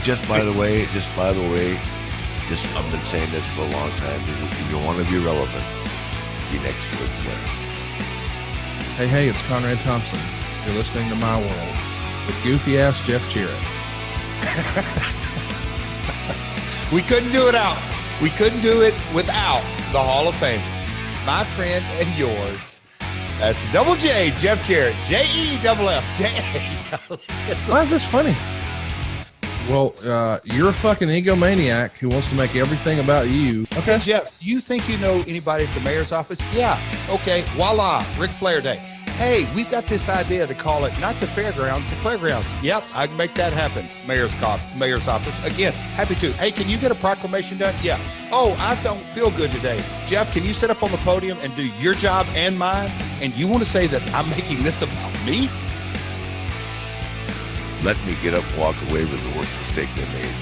just by the way, I've been saying this for a long time. If you want to be relevant, be next to Ric Flair. Hey, it's Conrad Thompson. You're listening to My World with goofy-ass Jeff Jarrett. We couldn't do it out. We couldn't do it without the Hall of Fame. My friend and yours. That's Double J, Jeff Jarrett. Jeff, J-A. Why is this funny? Well, you're a fucking egomaniac who wants to make everything about you. Okay, Jeff, you think you know anybody at the mayor's office? Yeah. Okay, voila, Ric Flair Day. Hey, we've got this idea to call it not the fairgrounds, the playgrounds. Yep, I can make that happen. Mayor's office. Again, happy to. Hey, can you get a proclamation done? Yeah. Oh, I don't feel good today. Jeff, can you sit up on the podium and do your job and mine? And you want to say that I'm making this about me? Let me get up and walk away with the worst mistake they made.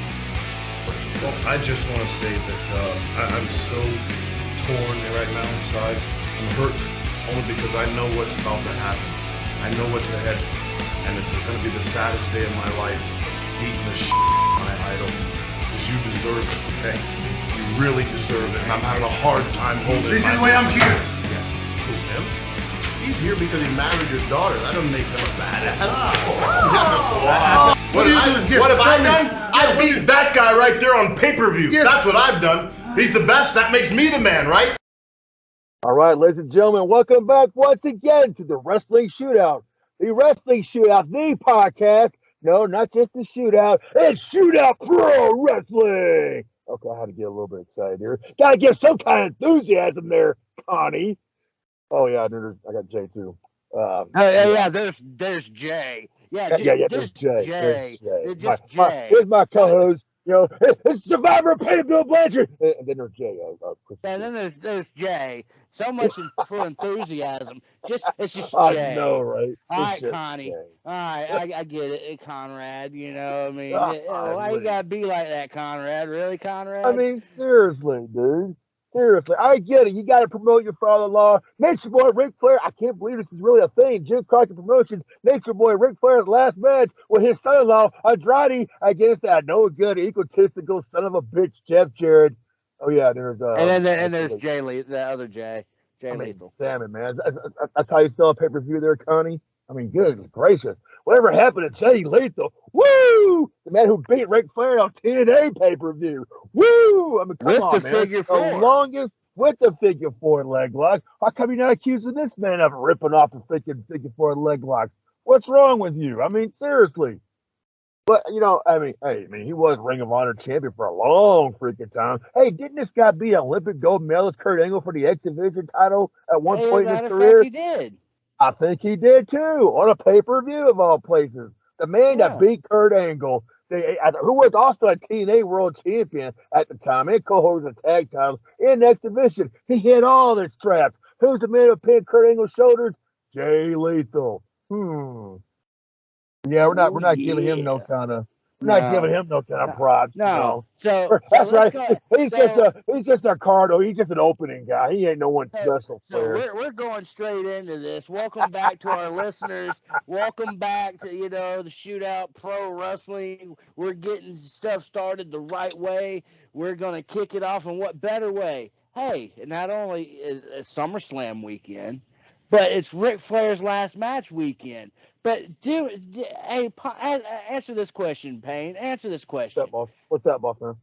Well, I just want to say that I'm so torn right now inside. I'm hurt only because I know what's about to happen. I know what's ahead, and it's going to be the saddest day of my life, beating the shit out of my idol, because you deserve it, okay? You really deserve it, and I'm having a hard time holding it. This is why I'm here. Yeah. Who, him? He's here because he married your daughter. That doesn't make him a badass. What have I done? I beat that guy right there on pay-per-view. Yes. That's what I've done. He's the best. That makes me the man, right? All right, ladies and gentlemen, welcome back once again to the Wrestling Shootout. The Wrestling Shootout, the podcast. No, not just the Shootout. It's Shootout Pro Wrestling. Okay, I had to get a little bit excited here. Got to get some kind of enthusiasm there, Connie. Oh, yeah, I got Jay, too. Yeah, there's Jay. There's Jay. Just Jay. Here's my co-host. You know, it's Survivor Pay Bill Blanchard. And then there's Jay. And then there's Jay. So much for enthusiasm. It's just Jay. I know, right? All right, Connie. Jay. All right, I get it, Conrad. You know, I mean, why you gotta be like that, Conrad? Really, Conrad? I mean, seriously, dude. Seriously, I get it. You got to promote your father-in-law. Nature Boy Ric Flair. I can't believe this is really a thing. Jim Crockett Promotions. Nature Boy Ric Flair's last match with his son-in-law Andrade against that no good, egotistical son of a bitch Jeff Jarrett. Oh yeah, there's and there's Jay Lee, the other Jay Lethal. Damn it, man. That's how you sell a pay-per-view there, Connie. I mean, goodness gracious. Whatever happened to Jay Lethal? Woo! The man who beat Ric Flair on TNA pay-per-view. Woo! I mean, come on, man. Figure four. The longest with the figure four leg lock. How come you're not accusing this man of ripping off the figure four leg locks? What's wrong with you? I mean, seriously. But, you know, I mean, he was Ring of Honor champion for a long freaking time. Hey, didn't this guy be an Olympic gold medalist, Kurt Angle, for the X Division title at one point in his career? He did. I think he did too, on a pay-per-view of all places. The man that beat Kurt Angle, who was also a TNA World Champion at the time, and co-hosted tag titles in X Division. He hit all the straps. Who's the man who pinned Kurt Angle's shoulders? Jay Lethal. Yeah, we're not giving him no kind of. We're not giving him no kind of props. No. So that's right. He's just a card. He's just an opening guy. He ain't no one special. So we're going straight into this. Welcome back to our listeners. Welcome back to the Shootout Pro Wrestling. We're getting stuff started the right way. We're gonna kick it off in what better way? Hey, not only is SummerSlam weekend, but it's Ric Flair's last match weekend. But answer this question, Payne. Answer this question. What's that, boss man?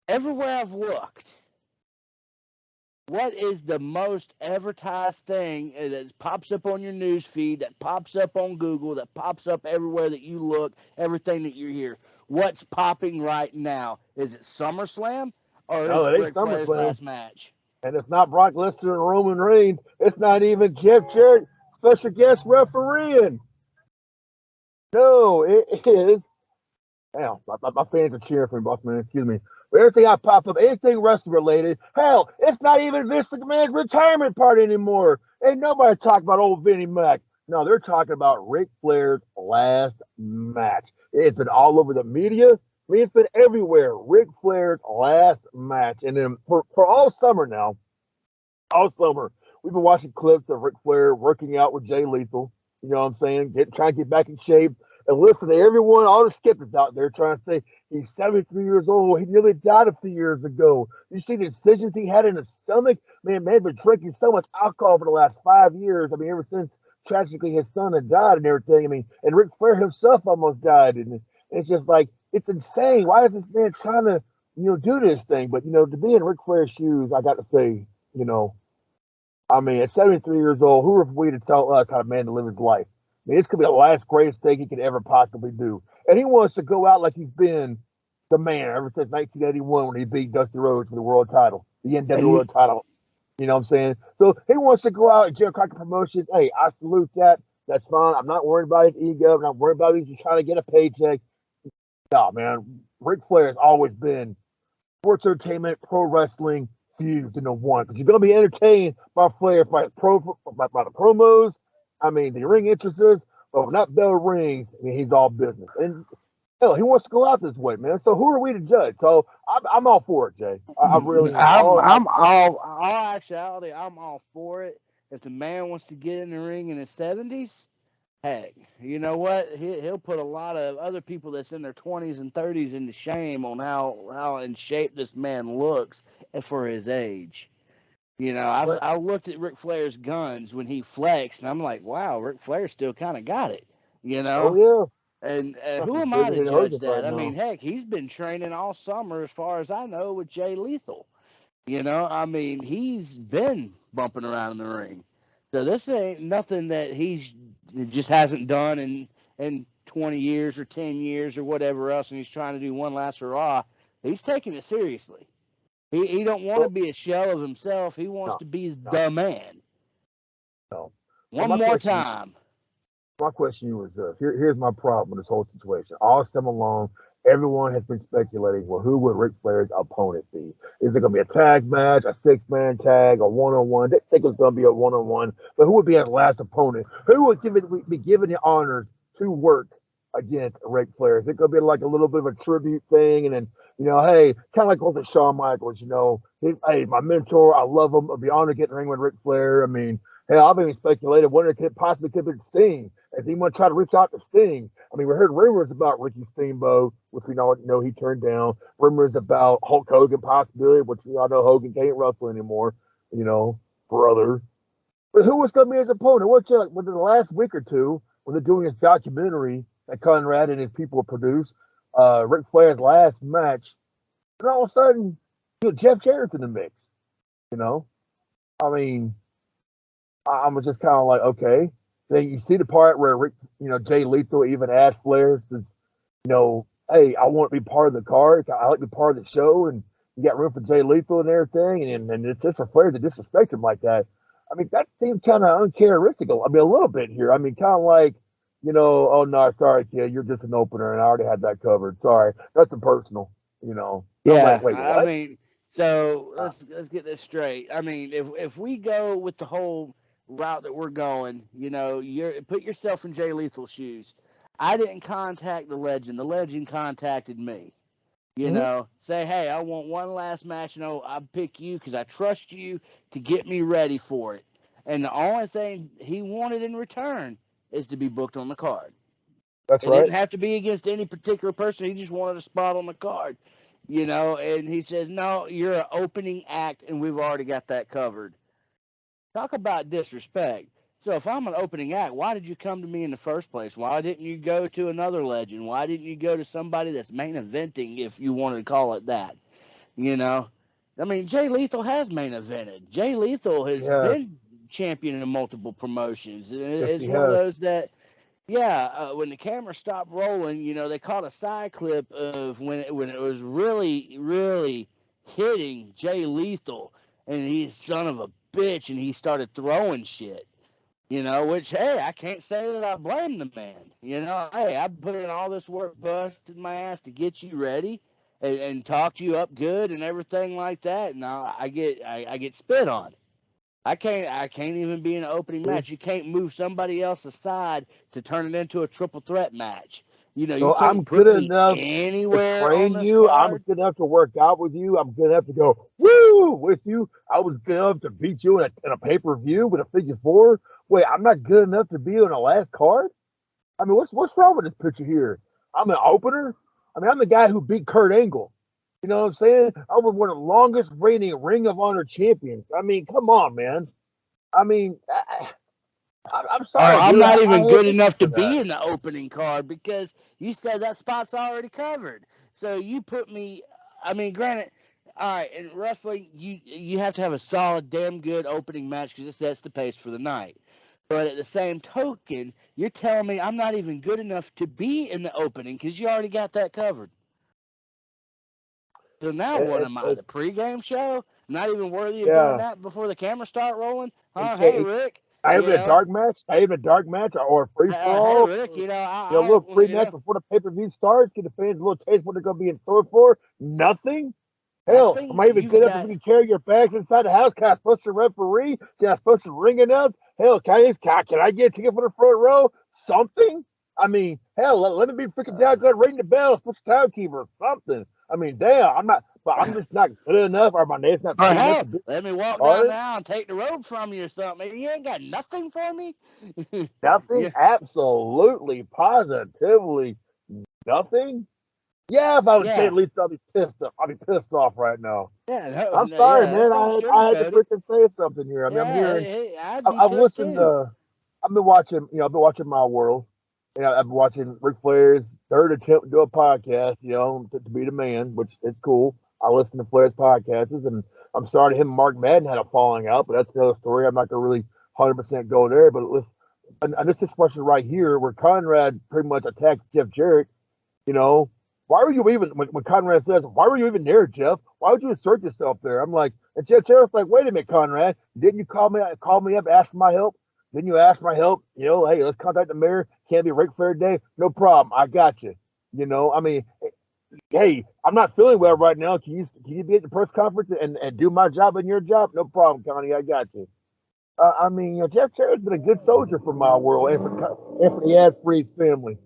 Everywhere I've looked, what is the most advertised thing that pops up on your news feed, that pops up on Google, that pops up everywhere that you look, everything that you hear? What's popping right now? Is it SummerSlam or is it Ric Flair's last match? And it's not Brock Lesnar and Roman Reigns. It's not even Jeff Jarrett, special guest refereeing. No, it is. Hell, my fans are cheering for me, boss man. Excuse me. But everything I pop up, anything wrestling related, hell, it's not even Vince McMahon's retirement party anymore. Ain't nobody talking about old Vinnie Mac. No, they're talking about Ric Flair's last match. It's been all over the media. I mean, it's been everywhere. Ric Flair's last match. And then for all summer now, we've been watching clips of Ric Flair working out with Jay Lethal. You know what I'm saying? Trying to get back in shape. And listen to everyone, all the skeptics out there trying to say he's 73 years old. He nearly died a few years ago. You see the incisions he had in his stomach? Man, been drinking so much alcohol for the last 5 years. I mean, ever since tragically his son had died and everything. I mean, and Ric Flair himself almost died. And it's just like, it's insane. Why is this man trying to, do this thing? But, to be in Ric Flair's shoes, I got to say, I mean, at 73 years old, who are we to tell us how a man to live his life? I mean, this could be the last greatest thing he could ever possibly do. And he wants to go out like he's been the man ever since 1981 when he beat Dusty Rhodes for the world title, the NWA world title. You know what I'm saying? So he wants to go out and Jerry Crockett Promotions. Hey, I salute that. That's fine. I'm not worried about his ego. I'm not worried about he's just trying to get a paycheck. No, man. Ric Flair has always been sports entertainment, pro wrestling fused into one. Because you're going to be entertained by Flair, by the promos, I mean, the ring entrances, but not bell rings, I mean, he's all business. And hell, he wants to go out this way, man. So who are we to judge? So I'm all for it, Jay. I really am. all actuality, I'm all for it. If the man wants to get in the ring in his 70s, heck, you know what? He'll put a lot of other people that's in their 20s and 30s into shame on how in shape this man looks for his age. I looked at Ric Flair's guns when he flexed, and I'm like, wow, Ric Flair still kind of got it, Oh, yeah. And who am I to judge that? I mean, heck, he's been training all summer, as far as I know, with Jay Lethal. I mean, he's been bumping around in the ring. So this ain't nothing that he just hasn't done in 20 years or 10 years or whatever else, and he's trying to do one last hurrah. He's taking it seriously. He don't want to be a shell of himself. He wants to be the man. No. One more time. My question was this. Here's my problem with this whole situation. All summer long, everyone has been speculating, well, who would Ric Flair's opponent be? Is it going to be a tag match, a six-man tag, a one-on-one? They think it's going to be a one-on-one, but who would be his last opponent? Who would be given the honors to work against Ric Flair? Is it going to be like a little bit of a tribute thing? And then, hey, kind of like with Shawn Michaels, hey, my mentor, I love him. I'd be honored to get in the ring with Ric Flair. I mean, hell, I've even speculated whether it could possibly be Sting. If he want to try to reach out to Sting. I mean, we heard rumors about Ricky Steamboat, which we know he turned down. Rumors about Hulk Hogan possibility, which we all know Hogan can't wrestle anymore, brother. But who was going to be his opponent? Within the last week or two, when they're doing this documentary that Conrad and his people produced, Ric Flair's last match, and all of a sudden, Jeff Jarrett's in the mix. I mean, I was just kind of like, okay. Then you see the part where Jay Lethal even asked Flair, says, hey, I want to be part of the card. I like to be part of the show, and you got room for Jay Lethal and everything, and it's just for Flair to disrespect him like that. I mean, that seems kind of uncharacteristic. I mean, a little bit here. I mean, kind of like, oh no, sorry, kid, you're just an opener, and I already had that covered. Sorry, nothing personal. Yeah, like, wait, what? I mean, so let's get this straight. I mean, if we go with the whole route that we're going, put yourself in Jay Lethal's shoes. I didn't contact the legend. The legend contacted me. Say, hey, I want one last match. I pick you because I trust you to get me ready for it. And the only thing he wanted in return is to be booked on the card. That's it right. didn't have to be against any particular person. He just wanted a spot on the card. And he says, no, you're an opening act, and we've already got that covered. Talk about disrespect. So if I'm an opening act, why did you come to me in the first place? Why didn't you go to another legend? Why didn't you go to somebody that's main eventing, if you wanted to call it that? I mean, Jay Lethal has main evented. Jay Lethal has been champion in multiple promotions. It's one of those that, when the camera stopped rolling, they caught a side clip of when it was really, really hitting Jay Lethal, and he's son of a bitch, and he started throwing shit, which, hey, I can't say that I blame the man. Hey, I put in all this work, busted my ass to get you ready and talked you up good and everything like that. Now I get spit on. I can't even be in an opening match. You can't move somebody else aside to turn it into a triple threat match. You can't I'm put good me enough anywhere to train on this you. card. I'm good enough to work out with you. I'm good enough to go woo with you. I was good enough to beat you in a pay-per-view with a figure four. Wait, I'm not good enough to be on the last card? I mean, what's wrong with this picture here? I'm an opener. I mean, I'm the guy who beat Kurt Angle. You know what I'm saying? I was one of the longest reigning Ring of Honor champions. I mean, come on, man. I mean, I'm Oh, sorry, I'm dude. not I even hate good enough to for that. be in the opening card because you said that spot's already covered. So you put me. I mean, granted, all right. In wrestling, you have to have a solid, damn good opening match because it sets the pace for the night. But at the same token, you're telling me I'm not even good enough to be in the opening because you already got that covered. So now what It, am I? it, The pregame show? Not even worthy of doing yeah. that before the cameras start rolling? It Huh? Hey, can't, Rick. not You even a know, dark match. Not even a dark match or a free for hey, all. Rick. You know, You know, a little I pre you match know, before the pay per view starts. Get the fans a little taste what they're going to be in store for. Nothing. Hell, am nothing. I even You've good enough to got freaking carry your bags inside the house? Can I supposed to referee? Can I supposed to ring enough? Hell, can I get a ticket for the front row? Something? I mean, hell, let me be freaking down good, ring the bell, switch timekeeper or something. I mean, damn, I'm just not good enough, or my name's not or big enough to hell, be let me walk down hard. now and take the robe from you or something. You ain't got nothing for me. Nothing, Yeah, absolutely, positively nothing. Yeah, if I would say yeah, at least I'll be pissed off. I'll be pissed off right now. yeah. No, I'm no, sorry, yeah. man. Don't I had to sugarcoat it. freaking say something here. I mean, I'm Yeah, hearing. hey, I'd be I've pissed listened too. to. I've been watching. I've been watching My World. I've been watching Ric Flair's third attempt to do a podcast. To be the man, which is cool. I listen to Flair's podcasts, and I'm sorry him and Mark Madden had a falling out, but that's another story. I'm not gonna really 100% go there, but listen, and this expression right here, where Conrad pretty much attacked Jeff Jarrett. You know, why were you even when Conrad says, why were you even there, Jeff? Why would you insert yourself there? I'm like, and Jeff Jarrett's like, wait a minute, Conrad, didn't you call me up, ask for my help? Didn't you ask for my help? Hey, let's contact the mayor. Can't be Ric Flair Day. No problem. I got you. I mean, hey, I'm not feeling well right now. Can you be at the press conference and do my job and your job? No problem, Connie. I got you. I mean, Jeff Jarrett's been a good soldier for my world and for the ad-free family.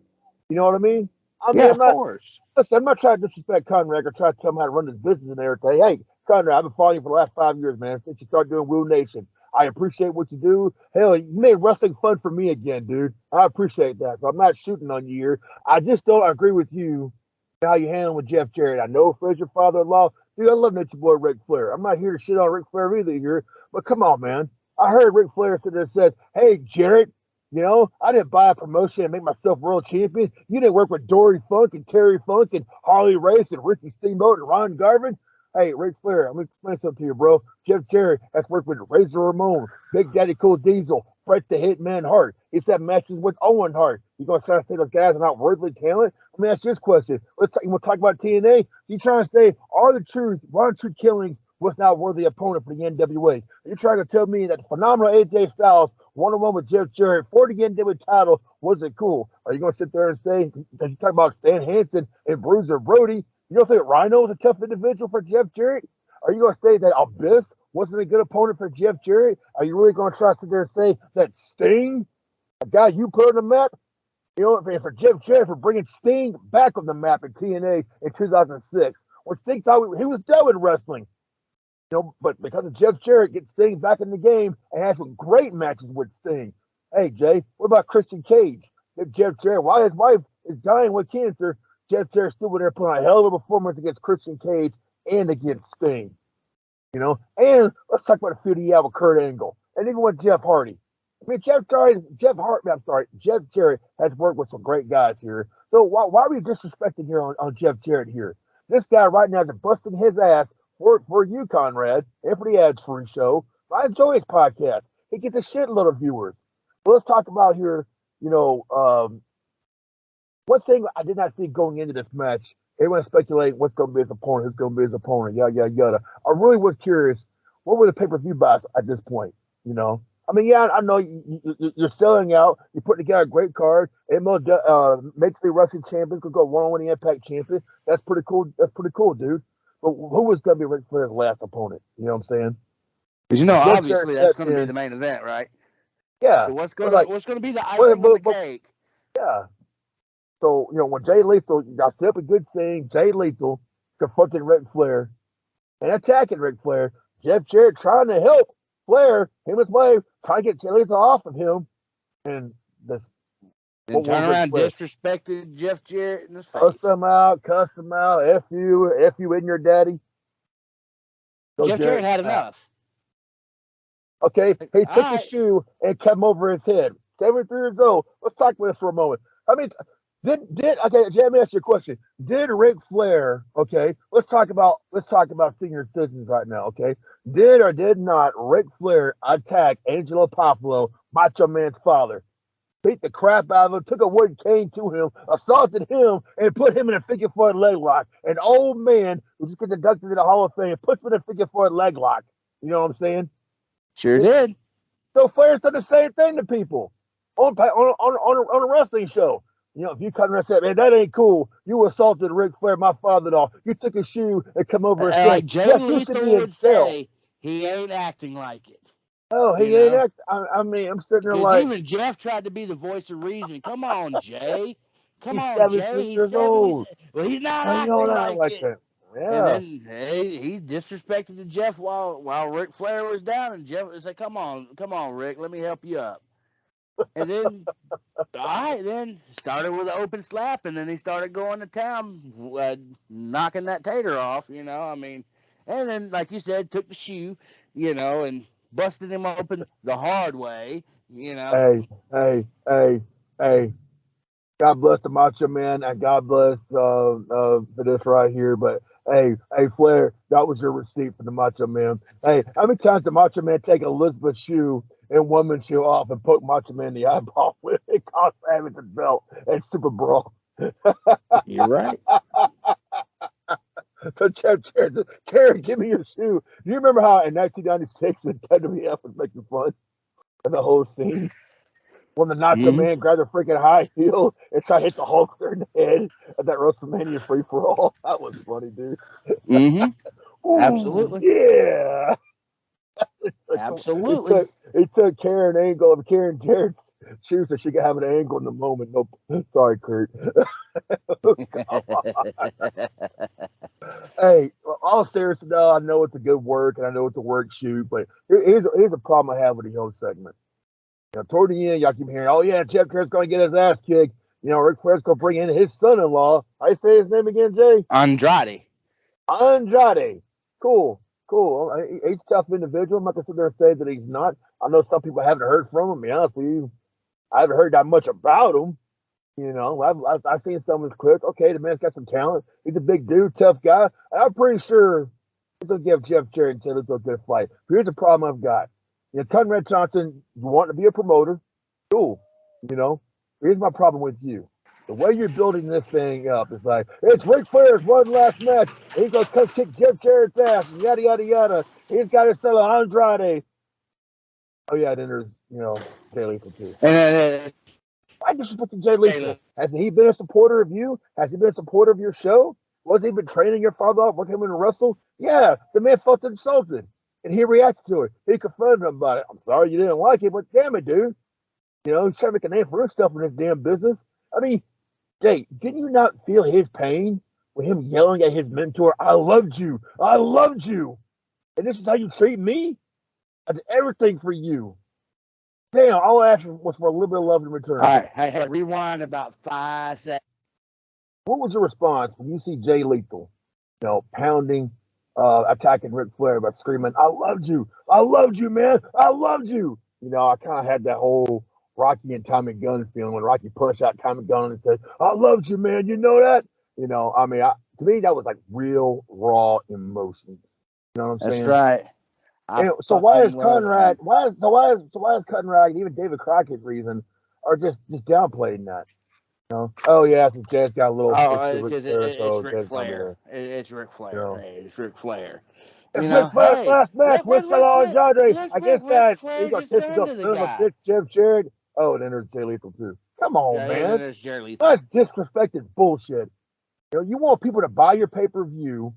You know what I mean? I mean, Yeah, I'm of not. course. Listen, I'm not trying to disrespect Conrad or try to tell him how to run his business and everything. Hey, Conrad, I've been following you for the last 5 years, man. Since you started doing Wheel Nation, I appreciate what you do. Hell, you made wrestling fun for me again, dude. I appreciate that. So I'm not shooting on you here. I just don't agree with you how you handle with Jeff Jarrett. I know Fred's your father-in-law. Dude, I love that your boy Ric Flair. I'm not here to shit on Ric Flair either here, but come on, man. I heard Ric Flair sit there and said, "Hey, Jarrett, I didn't buy a promotion and make myself world champion. You didn't work with Dory Funk and Terry Funk and Harley Race and Ricky Steamboat and Ron Garvin. Hey, Ric Flair, I'm going to explain something to you, bro. Jeff Jarrett has worked with Razor Ramon, Big Daddy Cool Diesel, Bret the Hitman Hart. He's had matches with Owen Hart. You going to try to say those guys are not worthy talent? Let me ask you this question. We'll talk about TNA. You trying to say, are the truth, Ron True Killings was not worthy opponent for the NWA? You're trying to tell me that the phenomenal AJ Styles one-on-one with Jeff Jarrett for the NWA title wasn't cool? Are you going to sit there and say, because you talk about Stan Hansen and Bruiser Brody, you don't think Rhino was a tough individual for Jeff Jarrett? Are you going to say that Abyss wasn't a good opponent for Jeff Jarrett? Are you really going to try to sit there and say that Sting, a guy you put on the map, for Jeff Jarrett for bringing Sting back on the map in TNA in 2006, when Sting thought he was done with wrestling? But because of Jeff Jarrett gets Sting back in the game and has some great matches with Sting. Hey, Jay, what about Christian Cage? If Jeff Jarrett, while his wife is dying with cancer, Jeff Jarrett still went there putting on a hell of a performance against Christian Cage and against Sting. And let's talk about the feud he had with Kurt Angle and even with Jeff Hardy. I mean, Jeff Jarrett has worked with some great guys here. So why are we disrespecting here on Jeff Jarrett here? This guy right now is busting his ass for you, Conrad, and for the ads free show. I enjoy his podcast. He gets a shitload of viewers. But let's talk about here, one thing I did not see going into this match. Everyone speculating what's going to be his opponent, who's going to be his opponent, yada, yada, yada. I really was curious, what were the pay-per-view buys at this point, I mean, yeah, I know you're selling out. You're putting together a great card. Makes the wrestling champion could go one-on-one the Impact champion. That's pretty cool. That's pretty cool, dude. But who was going to be Ric Flair's last opponent? You know what I'm saying? Because Jeff Jarrett obviously that's stepped going to be in. the main event, right? Yeah. So But like, what's going to be the icing on the cake? yeah. So, when Jay Lethal got set up a good thing, Jay Lethal confronting Ric Flair and attacking Ric Flair, Jeff Jarrett trying to help Flair, him and his wife, trying to get Jay Lethal off of him. And this And turn was Ric around, Flair? disrespected Jeff Jarrett in his Cuss face. them out, F you and your daddy. Go Jeff Jarrett had snap. enough. Okay, he took All the right. shoe and cut him over his head. 73 years old. Let's talk about this for a moment. I mean, okay, Jay, let me ask you a question. Did Ric Flair, okay, let's talk about senior citizens right now, okay? Did or did not Ric Flair attack Angelo Popolo, Macho Man's father? Beat the crap out of him, took a wooden cane to him, assaulted him, and put him in a figure-four leg lock. An old man who just got inducted to the Hall of Fame puts him in a figure-four leg lock. You know what I'm saying? Sure did. So Flair's done the same thing to people on a wrestling show. You know, if you come around and say, "Man, that ain't cool," you assaulted Ric Flair, my father-in-law. You took a shoe and come over and Like said, Jay "Yes, you should Lethal be in would jail." say, he ain't acting like it. Oh, he You ain't know? act. I mean, I'm sitting there Because like even Jeff tried to be the voice of reason. Come on, Jay. Come he's on, 73 Jay. He's years 70. old. Well, he's not How you know acting that like like it. that? And Yeah. then he disrespected to Jeff while Ric Flair was down, and Jeff said, "Come on, Rick, let me help you up." And then, all right, then started with an open slap, and then he started going to town, knocking that tater off. You know, I mean, and then like you said, took the shoe, you know, and busted him open the hard way. You know, Hey. God bless the Macho Man and God bless for this right here. But hey, Flair, that was your receipt for the Macho Man. Hey, how many times did Macho Man take Elizabeth's shoe and woman's shoe off and poke Macho Man in the eyeball with it? Cost Hamilton's belt and Super Brawl. you're right. So Karen, give me your shoe. Do you remember how in 1996 the WWF was making fun of the whole scene? When the Nacho Man grabbed a freaking high heel and tried to hit the Hulkster in the head at that WrestleMania free for all. That was funny, dude. Ooh, Absolutely. yeah. Absolutely. He took Karen Angle of Karen Jarrett's shoes so she could have an angle in the moment. Nope. Sorry, Kurt. Hey, all seriously, though, I know it's a good work and I know it's a work shoot, but here's a problem I have with the whole segment. You know, toward the end, y'all keep hearing, "Oh yeah, Jeff Jarrett's going to get his ass kicked." You know, Ric Flair's going to bring in his son-in-law. I say his name again, Jay. Andrade. Cool. He's a tough individual. I'm not going to sit there and say that he's not. I know some people haven't heard from him. To be honest with you, I haven't heard that much about him. You know, I've seen some of his clips. Okay, the man's got some talent. He's a big dude, tough guy. And I'm pretty sure he's going to give Jeff Jarrett and say, "Let's go get a fight." But here's the problem I've got. You know, Conrad Johnson, you want to be a promoter. Cool. You know, here's my problem with you. The way you're building this thing up is like, it's Ric Flair's one last match. And he's going to come kick Jeff Jarrett's ass and yada, yada, yada. He's got his son Andrade. Oh, yeah, then there's, you know, Jay Lethal, too. Why disrespect Jay Lethal? Has he been a supporter of you? Has he been a supporter of your show? Was he been training your father off, working him in a wrestle? Yeah, the man felt insulted. And he reacted to it. He confronted him about it. "I'm sorry you didn't like it, but damn it, dude. You know, he's trying to make a name for himself in this damn business." I mean, Jay, didn't you not feel his pain with him yelling at his mentor, "I loved you. I loved you. And this is how you treat me? I did everything for you." Damn, all I asked was for a little bit of love in return. All right. Hey, rewind about 5 seconds. What was your response when you see Jay Lethal, you know, pounding, attacking Ric Flair by screaming, "I loved you, man, I loved you"? You know, I kind of had that whole Rocky and Tommy Gunn feeling when Rocky punched out Tommy Gunn and said, "I loved you, man, you know that?" You know, I mean, to me, that was like real raw emotions. You know what I'm saying? That's right. And so why is Conrad, why is Conrad and even David Crockett's reason are just downplaying that? You know? Oh yeah, since Jay's got a little Because it's Ric Flair. It's Ric Flair. You know. Hey, it's Ric Flair. It's Ric Flair's last match with Andrade against that egotistical son of a bitch, Jeff Jarrett. Oh, and then there's Jay Lethal too. Come on, man. And then there's Jay Lethal. That's disrespected bullshit. You know, you want people to buy your pay-per-view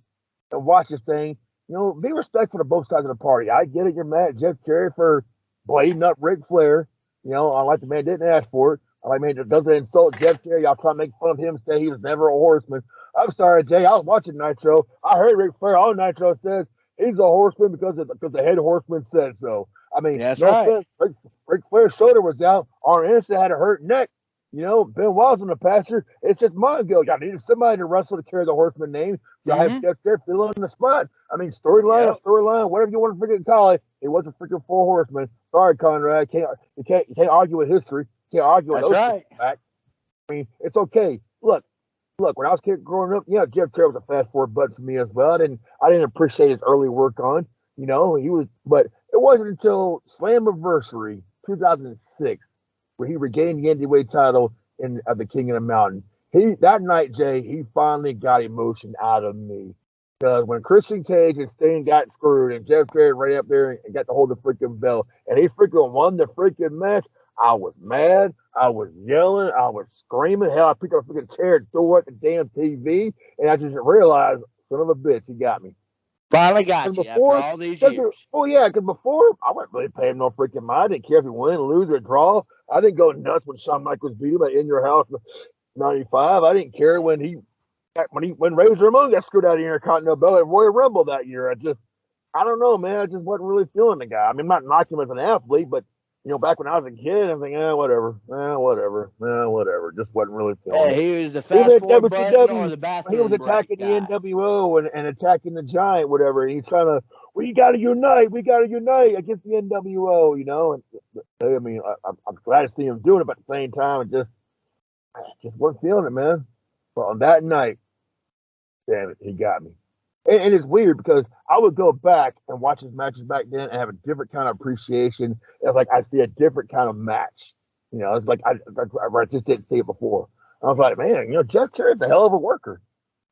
and watch this thing. You know, be respectful to both sides of the party. I get it. You're mad at Jeff Jarrett for blading up Ric Flair. You know, I like the man didn't ask for it. I like, man, doesn't insult Jeff Jarrett. Y'all try to make fun of him, say he was never a horseman. I'm sorry, Jay. I was watching Nitro. I heard Ric Flair on Nitro says he's a horseman because the head horseman said so. I mean, that's right. Ric Flair's shoulder was out. Arn Anderson had a hurt neck. Benoit's on the pasture. It's just Mongo. Y'all needed somebody to wrestle to carry the Horseman name. Y'all have Jeff Jarrett fill in the spot. I mean, storyline, whatever you want to freaking call it. It was a freaking 4 Horsemen. Sorry, Conrad. You can't argue with history. You can't argue with those facts. I mean, it's okay. Look. When I was kid growing up, Jeff Jarrett was a fast forward button for me as well. I didn't appreciate his early work on. But it wasn't until Slammiversary 2006 where he regained the NWA title in the King of the Mountain. That night, Jay, he finally got emotion out of me. Because when Christian Cage and Sting got screwed and Jeff Jarrett right up there and got to hold the freaking belt and he freaking won the freaking match, I was mad. I was yelling. I was screaming. Hell, I picked up a freaking chair and threw it at the damn TV. And I just realized, son of a bitch, he got me. Finally got you after all these years. Oh, yeah, because before, I wasn't really paying no freaking mind. I didn't care if he win, lose, or draw. I didn't go nuts when Shawn Michaels beat him at In Your House in 95. I didn't care when Razor Ramon got screwed out of the Intercontinental belt at Royal Rumble that year. I don't know, man. I just wasn't really feeling the guy. I mean, I'm not knocking him as an athlete, but back when I was a kid, I'm thinking, whatever. Just wasn't really feeling it. He was the fast forward button or the bathroom. He was attacking the NWO and attacking the Giant, whatever. And he's trying to, we got to unite against the NWO, And I mean, I'm glad to see him doing it, but at the same time, I just wasn't feeling it, man. But on that night, damn it, he got me. And it's weird because I would go back and watch his matches back then and have a different kind of appreciation. It's like I see a different kind of match. It's like I just didn't see it before. I was like, man, Jeff Jarrett's a hell of a worker.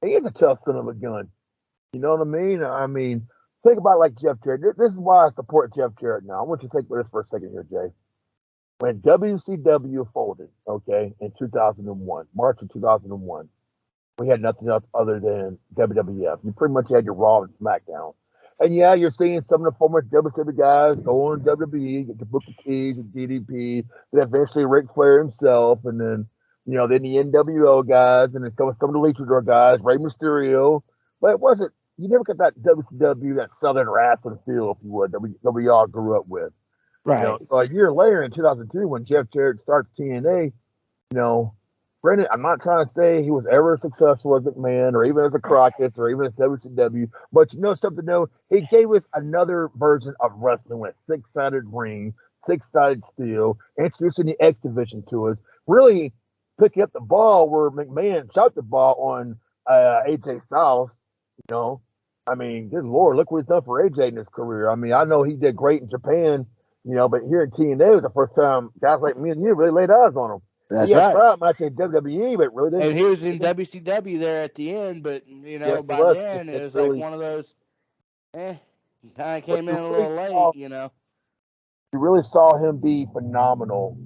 He is a tough son of a gun. You know what I mean? I mean, think about like Jeff Jarrett. This is why I support Jeff Jarrett now. I want you to think about this for a second here, Jay. When WCW folded, okay, in 2001, March of 2001, we had nothing else other than WWF. You pretty much had your Raw and SmackDown. And yeah, you're seeing some of the former WCW guys going to WWE, get the Booker T, the DDP, then eventually Ric Flair himself, and then, then the NWO guys, and then some of the Luchador guys, Rey Mysterio. But it wasn't, you never got that WCW, that Southern wrestling feel, if you would, that we all grew up with. Right. So a year later in 2002, when Jeff Jarrett starts TNA, granted, I'm not trying to say he was ever successful as a McMahon or even as a Crockett or even as WCW, but something though, he gave us another version of wrestling with a 6-sided ring, 6-sided steel, introducing the X Division to us, really picking up the ball where McMahon shot the ball on AJ Styles. I mean, good Lord, look what he's done for AJ in his career. I mean, I know he did great in Japan, but here in TNA was the first time guys like me and you really laid eyes on him. That's right. Match in WWE, but really didn't. And he was in WCW there at the end, but by then it was really, like one of those. He kind of came in a little late, You really saw him be phenomenal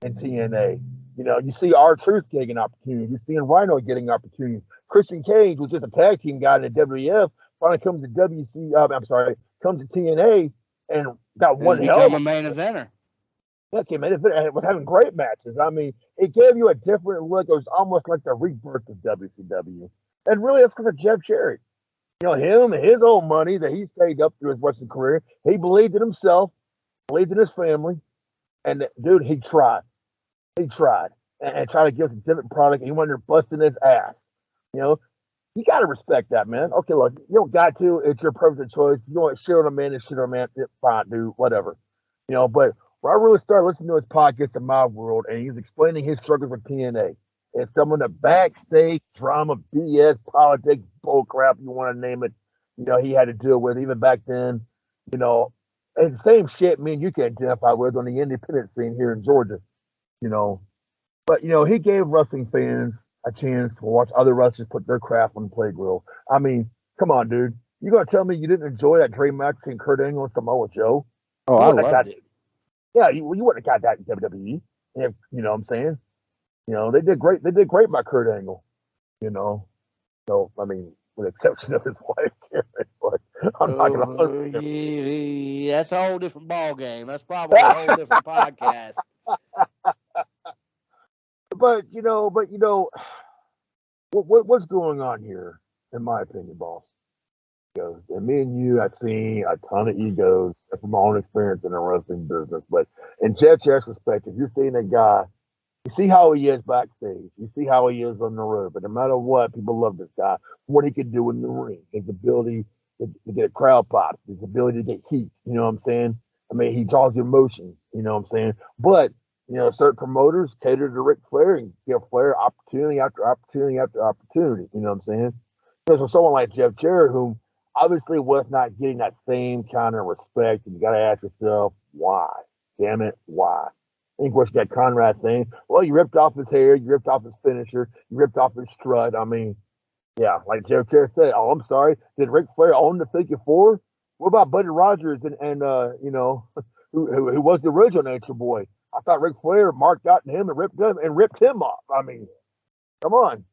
in TNA. You see R-Truth getting opportunities. You're seeing Rhino getting opportunities. Christian Cage was just a tag team guy in the WWF. Finally comes to comes to TNA and got one hell of a main eventer. Okay, man, it was having great matches. I mean, it gave you a different look. It was almost like the rebirth of WCW. And really, that's because of Jeff Jarrett. Him and his own money that he saved up through his wrestling career. He believed in himself, believed in his family, and dude, he tried. He tried and tried to give us a different product. And he wanted to busting his ass. You got to respect that, man. Okay, look, you don't got to. It's your personal choice. You want to shit on a man and shit on a man. It's fine, dude. Whatever. But where I really started listening to his podcast in my world, and he's explaining his struggles with TNA. And some of the backstage drama, BS, politics, bullcrap, you want to name it, he had to deal with even back then, and the same shit me and you can identify with on the independent scene here in Georgia, But, he gave wrestling fans a chance to watch other wrestlers put their craft on the play grill. I mean, come on, dude. You going to tell me you didn't enjoy that dream match between Kurt Angle and Samoa Joe? Oh, I loved it. Yeah, you wouldn't have got that in WWE. If, you know what I'm saying? They did great. They did great by Kurt Angle. So I mean, with the exception of his wife, Karen, but I'm not gonna. That's a whole different ball game. That's probably a whole different podcast. But what's going on here? In my opinion, boss. And me and you, I've seen a ton of egos from my own experience in the wrestling business. But in Jeff Jarrett's perspective, you're seeing a guy You see how he is backstage. You see how he is on the road. But no matter what, people love this guy. What he can do in the ring, his ability to get crowd pops, his ability to get heat. You know what I'm saying? I mean, he draws emotions. You know what I'm saying? But certain promoters cater to Ric Flair and give Flair opportunity after opportunity after opportunity. You know what I'm saying? Because for someone like Jeff Jarrett, who obviously was not getting that same kind of respect, and you got to ask yourself, why? Damn it, why? And of course, you got Conrad saying, well, you ripped off his hair, you ripped off his finisher, you ripped off his strut. I mean, yeah, like Jeff Jarrett said, oh, I'm sorry. Did Ric Flair own the Figure Four? What about Buddy Rogers and who was the original Nature Boy? I thought Ric Flair marked out him and ripped him off. I mean, come on,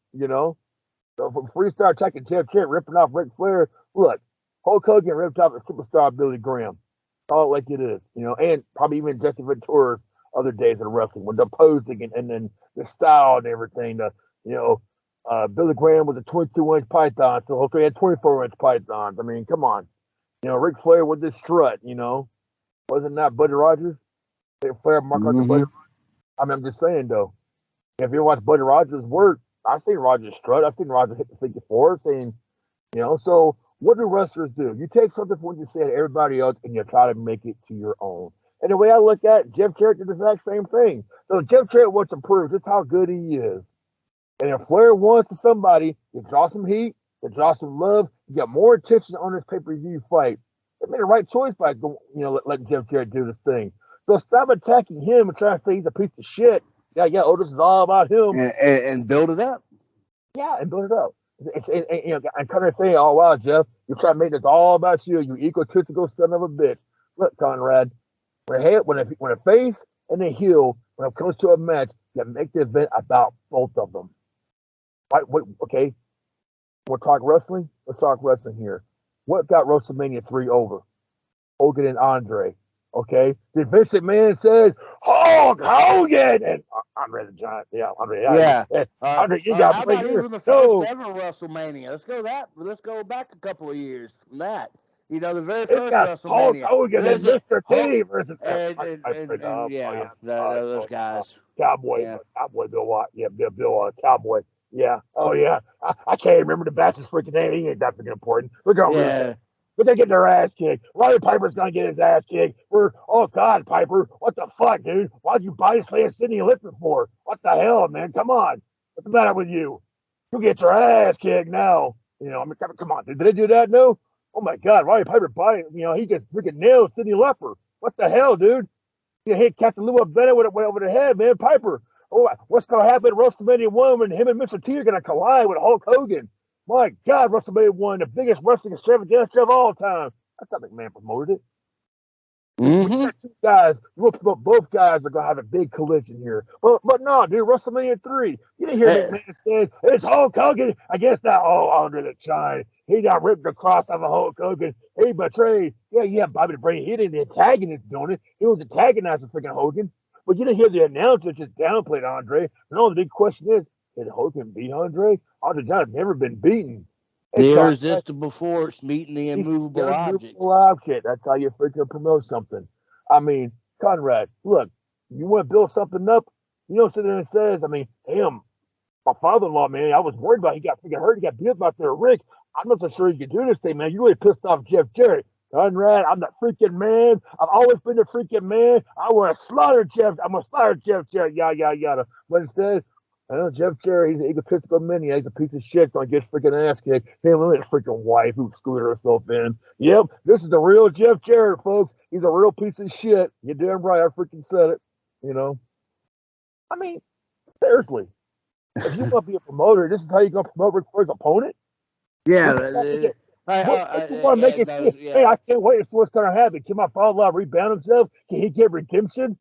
So before you start attacking Jeff Jarrett, ripping off Ric Flair, look, Hulk Hogan ripped off a superstar Billy Graham. Call it like it is, and probably even Jesse Ventura's other days in wrestling when the posing and then the style and everything. Billy Graham was a 22-inch python, so Hulk had 24-inch pythons. I mean, come on. Ric Flair with this strut, wasn't that Buddy Rogers? Ric Flair mark like a Buddy. I mean, I'm just saying though, if you watch Buddy Rogers' work, I've seen Rogers strut. I've seen Rogers hit the Figure Four. So what do wrestlers do? You take something from what you say to everybody else and you try to make it to your own. And the way I look at it, Jeff Jarrett did the exact same thing. So Jeff Jarrett wants to prove just how good he is. And if Flair wants to somebody, you draw some heat, you draw some love, you get more attention on this pay-per-view fight. They made the right choice by letting Jeff Jarrett do this thing. So stop attacking him and trying to say he's a piece of shit. Yeah, this is all about him. And build it up. Yeah, and build it up. And kind of saying, oh, wow, Jeff, you're trying to make this all about you, you egotistical son of a bitch. Look, Conrad, when a face and a heel, when it comes to a match, you make the event about both of them. Right? Okay, we'll talk wrestling. Let's talk wrestling here. What got WrestleMania 3 over? Hogan and Andre. Okay, did Vince McMahon said Hulk Hogan and Andre the Giant? Yeah, Andre. Yeah. Andre, you how got about even the first ever WrestleMania? Let's go back a couple of years from that. The very first WrestleMania. Hulk Hogan and Mr. T versus those guys. Cowboy Bill Watt. Yeah, Bill Cowboy. Yeah. Oh yeah. I can't remember the bastard's freaking name. He ain't that freaking important. We're going. But they get their ass kicked. Roddy Piper's gonna get his ass kicked. Oh God, Piper, what the fuck, dude? Why'd you buy Slayer Sidney Lippert for? What the hell, man? Come on. What's the matter with you? You get your ass kicked now. Come on, dude. Did they do that? No? Oh my God, Roddy Piper he just freaking nailed Sidney Lippert. What the hell, dude? You hit Captain Lou Bennett with it over the head, man. Piper. Oh, what's gonna happen at WrestleMania 1 when him and Mr. T are gonna collide with Hulk Hogan? My God, WrestleMania 1, the biggest wrestling extravaganza of all time. I thought McMahon promoted it. Two guys, both guys are going to have a big collision here. But no, dude, WrestleMania 3, you didn't hear McMahon say, it's Hulk Hogan against that, Andre the Giant. He got ripped across of a Hulk Hogan. He betrayed. Yeah, Bobby the Brain. He didn't antagonist doing it. He was antagonizing freaking Hogan. But you didn't hear the announcer just downplayed Andre. No, the big question is, did Hogan beat Andre? Andre Giant's never been beaten. The irresistible force meeting the immovable object. That's how you freaking promote something. I mean, Conrad, look, you want to build something up, sit there and says, damn, my father-in-law, man, I was worried about he got freaking hurt. He got beat up out there. Rick, I'm not so sure you can do this thing, man. You really pissed off Jeff Jarrett. Conrad, I'm the freaking man. I've always been the freaking man. I'm going to slaughter Jeff Jarrett, yada. But instead, Jeff Jarrett, he's an egotistical minion. He's a piece of shit. Gonna get freaking ass kicked. Him and his freaking wife who screwed herself in. Yep, this is the real Jeff Jarrett, folks. He's a real piece of shit. You're damn right. I freaking said it. Seriously. If you want to be a promoter, this is how you're gonna promote Ric Flair's opponent? Yeah. You want to make it? Hey, I can't wait to see what's gonna happen. Can my father-in-law rebound himself? Can he get redemption?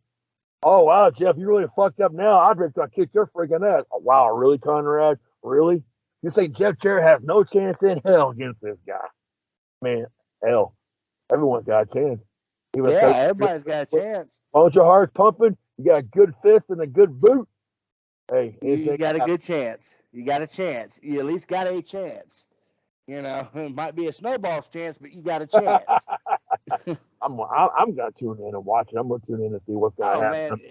Oh, wow, Jeff, you really fucked up now. I'm just going to kick your freaking ass. Oh, wow, really, Conrad? Really? You say Jeff Jarrett has no chance in hell against this guy? Man, hell, everyone's got a chance. Everybody's got a chance. As long as your heart's pumping, you got a good fist and a good boot. Hey, you got a good chance. You got a chance. You at least got a chance. It might be a snowball's chance, but you got a chance. I'm gonna tune in and watch it. I'm gonna tune in and see what's gonna happen.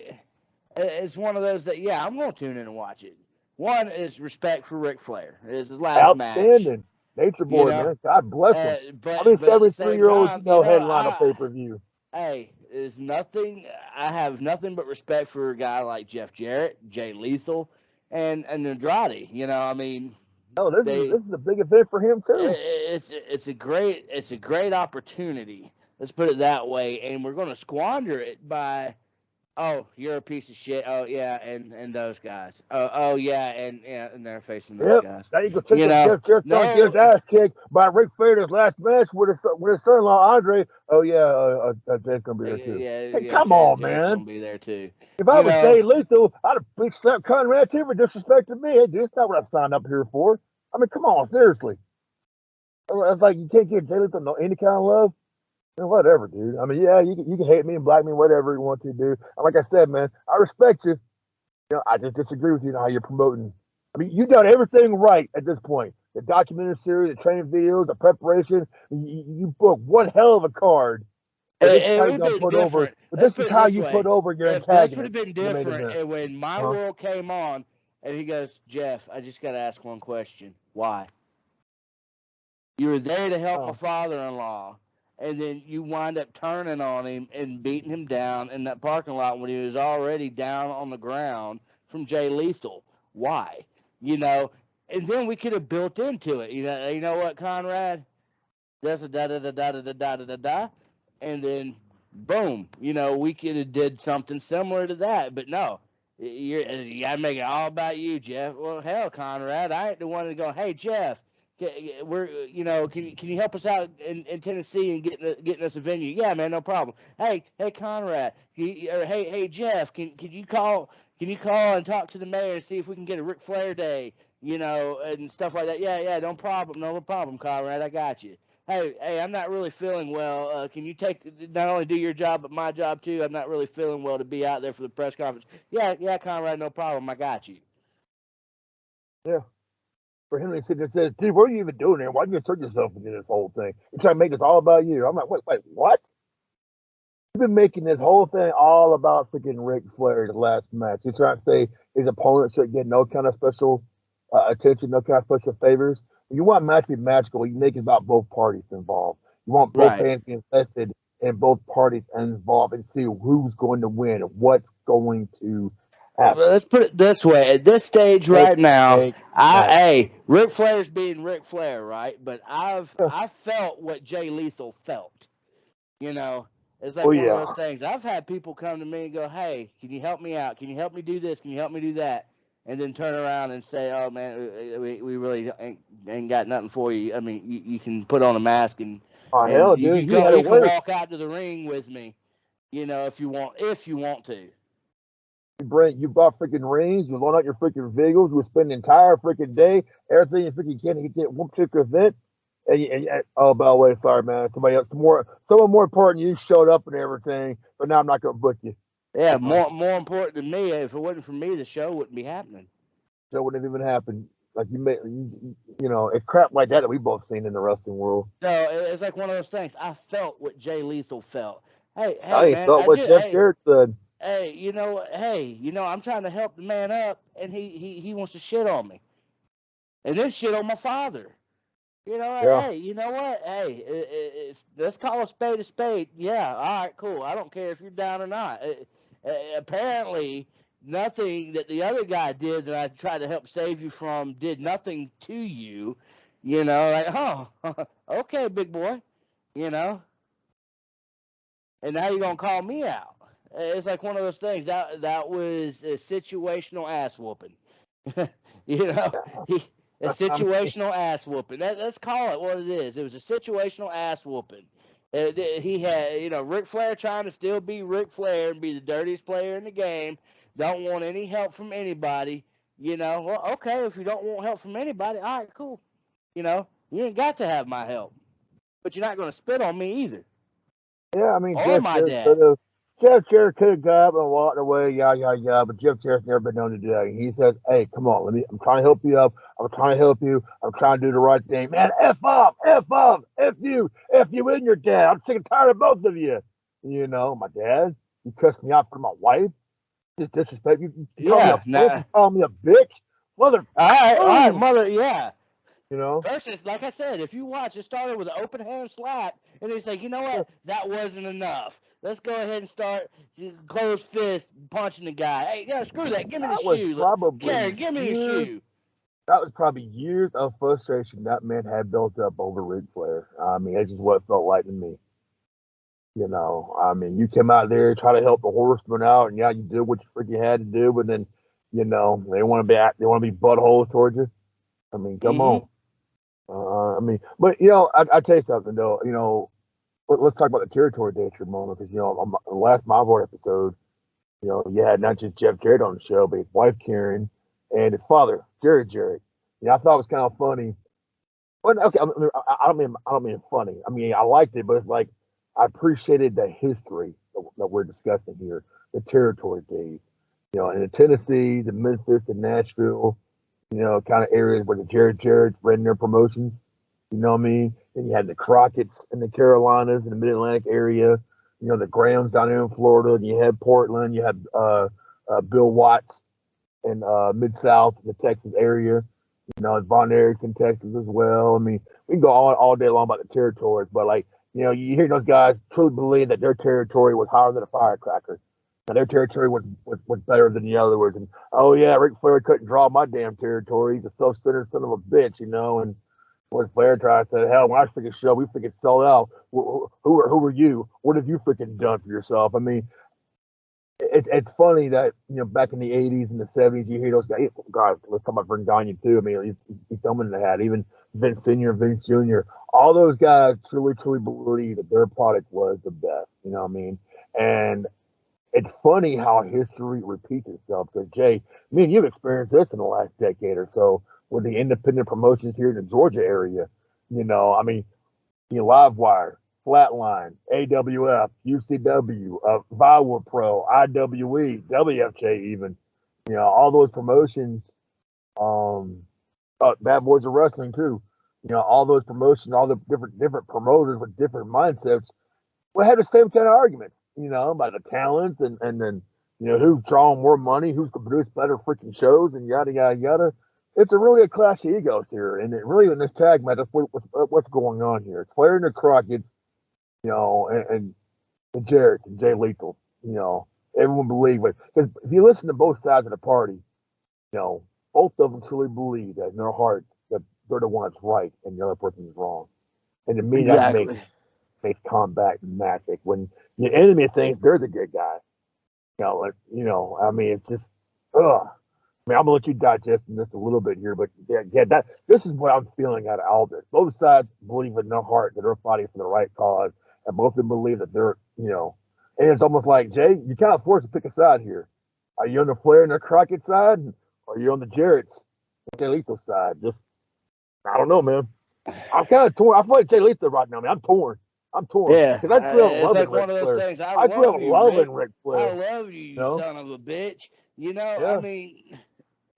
it's one of those that, yeah, I'm going to tune in and watch it. One is respect for Ric Flair. It's his last match. Outstanding. Nature boy, You know? man. God bless him. But I mean, at the same 73-year-old, time, headline a pay-per-view. hey, it's nothing. I have nothing but respect for a guy like Jeff Jarrett, Jay Lethal, and Andrade. I mean, No, this is a big event for him too. It's a great opportunity. Let's put it that way, and we're going to squander it by, oh, you're a piece of shit. Oh yeah, and those guys. Oh yeah, and they're facing those guys. Now you can take Jeff Jarrett's ass kicked by Ric Flair in his last match with his son-in-law Andre. Oh yeah, Jay's gonna be there too. Hey, come on, Jay's man. Gonna be there too. If I was Jay Lethal, I'd have big slapped Conrad too for disrespecting me. Hey, dude, that's not what I signed up here for. I mean, come on, seriously. It's like you can't give Jay Lethal any kind of love. Whatever, dude. I mean, yeah, you can hate me and black me, whatever you want to do. And like I said, man, I respect you. I just disagree with you how you're promoting. I mean, you've done everything right at this point. The documentary series, the training videos, the preparation. You booked one hell of a card. It would have been different. But this is how you put over your antagonist. This would have been different when My World came on, and he goes, Jeff, I just got to ask one question. Why? You were there to help my father-in-law, and then you wind up turning on him and beating him down in that parking lot when he was already down on the ground from Jay Lethal. Why? And then we could have built into it. You know what, Conrad? That's a da-da-da-da-da-da-da-da-da. And then, boom, we could have did something similar to that. But no, you got to make it all about you, Jeff. Well, hell, Conrad, I ain't the one to go, hey, Jeff, can you help us out in Tennessee and getting us a venue? Yeah, man, no problem. Hey, Conrad, hey, Jeff, can you call and talk to the mayor and see if we can get a Ric Flair day, and stuff like that? Yeah, no problem, Conrad, I got you. Hey, I'm not really feeling well. Can you not only do your job but my job too? I'm not really feeling well to be out there for the press conference. Yeah, Conrad, no problem, I got you. Yeah. For him to sit there and say, dude, what are you even doing there? Why do you turn yourself into this whole thing? You're trying to make this all about you. I'm like, wait, what? You've been making this whole thing all about freaking Ric Flair's last match. You're trying to say his opponent should get no kind of special attention, no kind of special favors. When you want a match to be magical, you make it about both parties involved. You want both fans to be invested in both parties involved and see who's going to win and what's going to happen. Let's put it this way. At this stage right now, Ric Flair's being Ric Flair, right? But I've felt what Jay Lethal felt. It's like one of those things. I've had people come to me and go, hey, can you help me out? Can you help me do this? Can you help me do that? And then turn around and say, oh, man, we really ain't got nothing for you. I mean, you can put on a mask and you can walk out to the ring with me, if you want to. You bought freaking rings, you loan out your freaking vehicles, you spend the entire freaking day, everything you freaking can to get one particular event. And oh, by the way, sorry, man, someone more important than you showed up and everything, but now I'm not going to book you. Yeah, more important than me. If it wasn't for me, the show wouldn't be happening. Show wouldn't have even happened. Like it's crap like that we've both seen in the wrestling world. So it's like one of those things. I felt what Jay Lethal felt. Hey, man, felt what Jeff Jarrett said. Hey, I'm trying to help the man up, and he wants to shit on me, and then shit on my father. Hey, you know what? Hey, let's call a spade a spade. Yeah, all right, cool. I don't care if you're down or not. Apparently, nothing that the other guy did that I tried to help save you from did nothing to you. Okay, big boy. And now you're gonna call me out. It's like one of those things. That was a situational ass whooping. A situational ass whooping. Let's call it what it is. It was a situational ass whooping. He had, Ric Flair trying to still be Ric Flair and be the dirtiest player in the game. Don't want any help from anybody. Well, okay, if you don't want help from anybody, all right, cool. You ain't got to have my help. But you're not going to spit on me either. Yeah, I mean, or my dad. Jeff Jarrett could have got up and walked away, but Jeff Jarrett's never been known to do that. He says, hey, come on, I'm trying to help you up. I'm trying to help you. I'm trying to do the right thing. Man, F off, F you and your dad. I'm sick and tired of both of you. My dad, he cussed me out for my wife. Just disrespect. You call me Yeah, a pimp. You call me a bitch. Mother. all right, Oh, mother. Yeah. you know. Versus, like I said, if you watch, it started with an open hand slap, and he's like, you know what, that wasn't enough. Let's go ahead and start closed fist punching the guy. Hey, yeah, screw that. Give me the That was shoe. probably Karen, give me the years. shoe. That was probably years of frustration that man had built up over Ric Flair. I mean, that's just what it felt like to me. You know, I mean, you came out there try to help the horsemen out, and yeah, you did what you freaking had to do, but then, you know, they want to be buttholes towards you. I mean, come Mm-hmm. on. I mean, but you know, I tell you something though. You know, let's talk about the territory dates for a moment, because you know, on the last Marvel episode, you know, you had not just Jeff Jarrett on the show, but his wife Karen and his father, Jared Jarrett. You know, I thought it was kind of funny. Well, okay, I don't mean funny. I mean, I liked it, but it's like I appreciated the history that we're discussing here, the territory days. You know, in the Tennessee, the Memphis, the Nashville, you know, kind of areas where the Jarrett's ran their promotions. You know what I mean? Then you had the Crockett's in the Carolinas, in the Mid Atlantic area. You know, the Grahams down there in Florida. And you had Portland. You had Bill Watts in Mid South, the Texas area. You know, Von Erich in Texas as well. I mean, we can go on all day long about the territories, but like, you know, you hear those guys truly believe that their territory was higher than a firecracker. Now, their territory was better than the others. And oh yeah, Ric Flair couldn't draw my damn territory. He's a self-centered son of a bitch, you know. And when Flair tried to say, hell, when I freaking show, we freaking sold out. Who are you? What have you freaking done for yourself? I mean, it's funny that, you know, back in the 80s and the 70s, you hear those guys. God, let's talk about Vern Gagne too. I mean, he's coming in the hat. Even Vince Senior, Vince Junior, all those guys truly believe that their product was the best. You know what I mean? And it's funny how history repeats itself. Because Jay, me and you've experienced this in the last decade or so with the independent promotions here in the Georgia area. You know, I mean, you know, Livewire, Flatline, AWF, UCW, Viral Pro, IWE, WFJ, even, you know, all those promotions. Bad Boys of Wrestling too. You know, all those promotions, all the different promoters with different mindsets. We had the same kind of arguments. You know, about the talents and then, you know, who's drawing more money, who's going to produce better freaking shows, and yada yada yada. It's really a clash of egos here, and it really in this tag match, that's what's going on here. It's Flair and the Crockett's, you know, and the Jarrett and Jay Lethal. You know, everyone believe it, because if you listen to both sides of the party, you know, both of them truly believe that in their heart that they're the one that's right and the other person is wrong. And to me, that makes combat magic when your enemy thinks they're the good guy. You know, I mean, it's just, ugh. I mean, I'm gonna let you digest this a little bit here, but yeah, this is what I'm feeling out of all this. Both sides believe in their heart that they're fighting for the right cause, and both of them believe that they're, you know, and it's almost like, Jay, you kind of forced to pick a side here. Are you on the Flair and the Crockett side, or are you on the Jarrett's, Jay Lethal side? Just, I don't know, man. I'm kind of torn. I feel like Jay Lethal right now, man. I'm torn. Yeah, Because I grew up it's loving like Ric one of those Flair. things. I grew up loving Ric Flair. I love you, You you know? son of a bitch. You know, Yeah. I mean,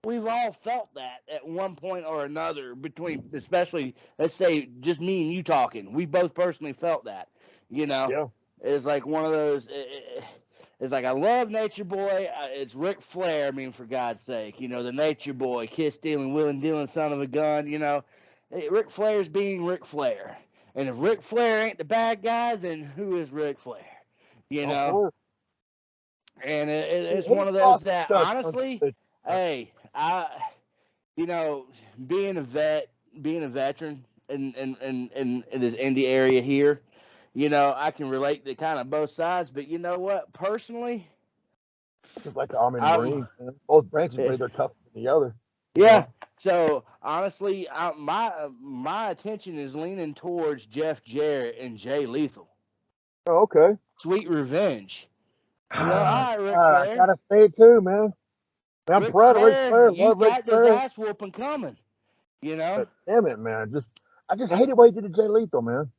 we've all felt that at one point or another between, especially, let's say, just me and you talking. We both personally felt that. You know, Yeah. it's like one of those. It's like I love Nature Boy. It's Ric Flair. I mean, for God's sake, you know, the Nature Boy, kiss stealing, wheeling dealing, son of a gun. You know, Ric Flair's being Ric Flair. And if Ric Flair ain't the bad guy, then who is Ric Flair? You know? Of course. And it's He one of those lost that, touch. honestly, hey, you know, being a veteran in this indie area here, you know, I can relate to kind of both sides. But you know what? Personally, Just like the Army and the Marines, man. Both branches believe they're tougher than the other. Yeah. You know? So honestly, my attention is leaning towards Jeff Jarrett and Jay Lethal. Oh, okay. Sweet revenge. You know, all right, Ric I Flair. gotta say it too, man. I'm Ric proud of Ric Flair. you Love Ric got this Flair. ass whooping coming. You know? But damn it, man. I just hate it what he did to Jay Lethal, man.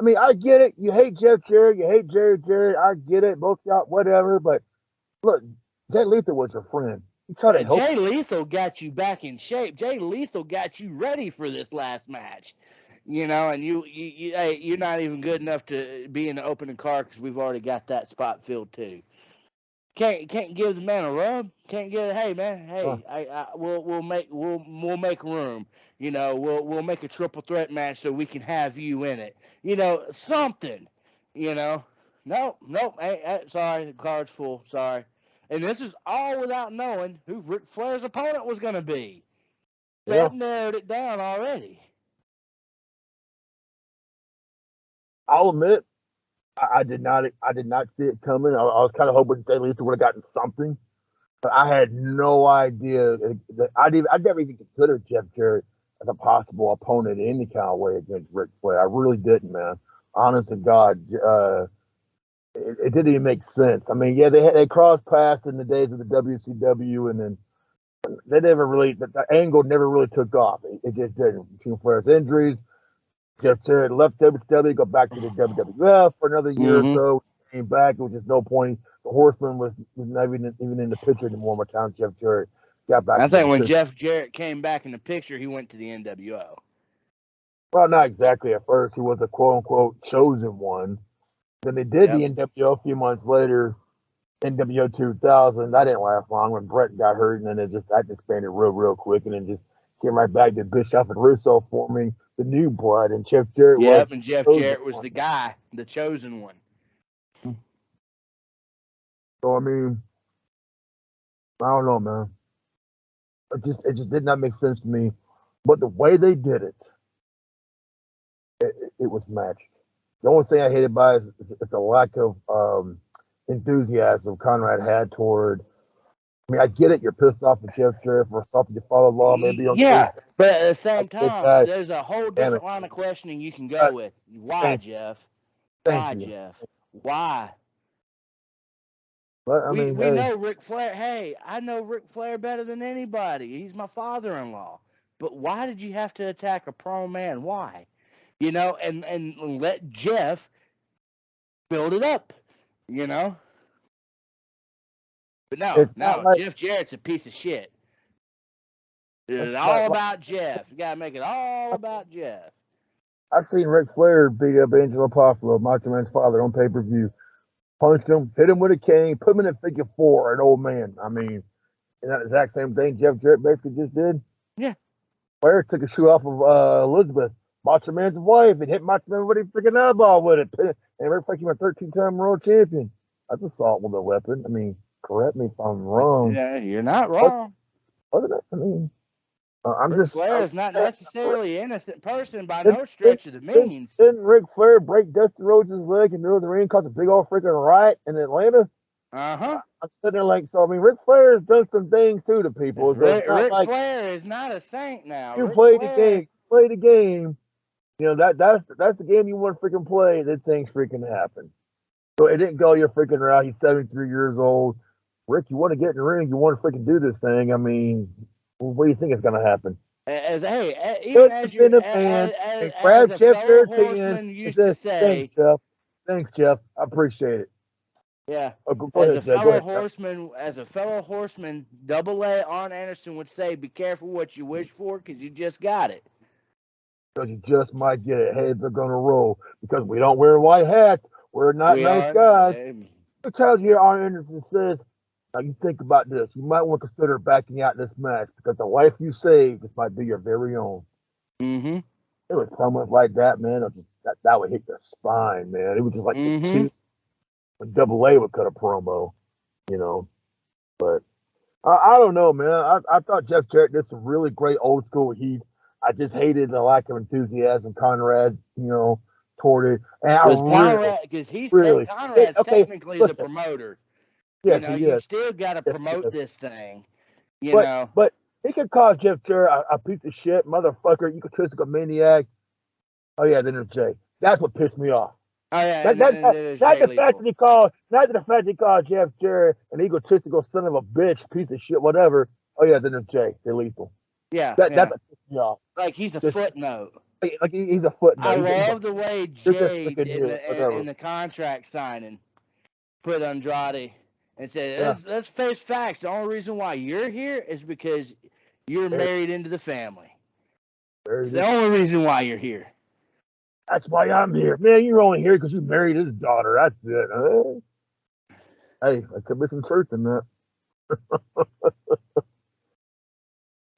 I mean, I get it. You hate Jeff Jarrett. You hate Jarrett. I get it. Both y'all, whatever. But look, Jay Lethal was your friend. He tried to help. Jay Lethal got you back in shape. Jay Lethal got you ready for this last match. You know, and you're not even good enough to be in the opening card because we've already got that spot filled too. Can't give the man a rub. Can't give. Hey man. Hey, we'll make room. You know, we'll make a triple threat match so we can have you in it. You know, something. You know. Nope. Hey, sorry, the card's full. Sorry. And this is all without knowing who Ric Flair's opponent was going to be. Yeah. That narrowed it down already. I'll admit, I did not see it coming. I was kind of hoping they at least would have gotten something, but I had no idea that I'd never even considered Jeff Jarrett as a possible opponent in any kind of way against Ric Flair. I really didn't, man. Honest to God, it didn't even make sense. I mean, yeah, they crossed paths in the days of the WCW, and then they never really the angle never really took off. It just didn't. Between Flair's injuries, Jeff Jarrett left WCW, go back to the WWF for another year or so. Came back. It was just no point. The Horseman was not even in the picture anymore by the time Jeff Jarrett got back. I think when Jeff Jarrett came back in the picture, he went to the NWO. Well, not exactly at first. He was a quote unquote chosen one. Then they did the NWO a few months later, NWO 2000. That didn't last long when Brett got hurt, and then that expanded real quick, and then just came right back to Bischoff and Russo forming the new blood, and Jeff Jarrett was. And Jeff Jarrett was the guy, the chosen one. So I mean, I don't know, man. It just did not make sense to me. But the way they did it, it was magic. The only thing I hated about it is the lack of enthusiasm Conrad had toward. I mean, I get it. You're pissed off at Jeff Jarrett for something you follow law. Maybe but at the same time, there's a whole different line of questioning you can go with. Why, Jeff? Jeff? Why? But, I mean, we know Ric Flair. Hey, I know Ric Flair better than anybody. He's my father-in-law. But why did you have to attack a pro man? Why? You know, and let Jeff build it up. You know. But no, Jeff Jarrett's a piece of shit. It's all about Jeff. You gotta make it all about Jeff. I've seen Ric Flair beat up Angelo Poffalo, Macho Man's father, on pay-per-view. Punched him, hit him with a cane, put him in a figure four, an old man. I mean, and that exact same thing Jeff Jarrett basically just did. Yeah. Flair took a shoe off of Elizabeth, Macho Man's wife, and hit Macho Man with a freaking eyeball with it. And Ric Flair became a 13-time world champion. That's assault with a weapon. I mean, correct me if I'm wrong. Yeah, you're not wrong. Other than that, I mean, Flair is not necessarily an innocent person by no stretch of the means. Didn't Ric Flair break Dusty Rhodes' leg in the middle of the ring, cause a big old freaking riot in Atlanta? I'm sitting there like, so I mean, Ric Flair has done some things too to people. Ric Flair is not a saint now. You play the game. You know that's the game you want to freaking play. Then things freaking happen. So it didn't go your freaking route. He's 73 years old. Rick, you want to get in the ring? You want to freaking do this thing? I mean. What do you think is going to happen? Even as a fellow horseman used to say. Thanks, Jeff. I appreciate it. Yeah. As a fellow horseman, Double A Arn Anderson would say, "Be careful what you wish for, because you just got it." Because you just might get it. Heads are going to roll because we don't wear white hats. We're not nice guys. The times here, Arn Anderson says. Now you think about this. You might want to consider backing out in this match because the life you saved, this might be your very own. Mm-hmm. It was moments like that, man. That would hit the spine, man. It was just like when Double A would cut a promo, you know. But I don't know, man. I thought Jeff Jarrett did some really great old school heat. I just hated the lack of enthusiasm Conrad, you know, toward it. Because Conrad's technically the promoter. Yes, you still got to promote this thing, you know. But he could call Jeff Jarrett a piece of shit, motherfucker, egotistical maniac. Oh, yeah, then there's Jay. That's what pissed me off. Oh, yeah. Not the fact that he called Jeff Jarrett an egotistical son of a bitch, piece of shit, whatever. Oh, yeah, then there's Jay. They're lethal. Yeah. That's what pissed me off. Like he's a footnote. Like he's a footnote. I love the way Jay in the contract signing put Andrade. And said, let's face facts. The only reason why you're here is because you're married into the family. It's the only reason why you're here. That's why I'm here. Man, you're only here because you married his daughter. That's it. Hey, there could be some truth in that.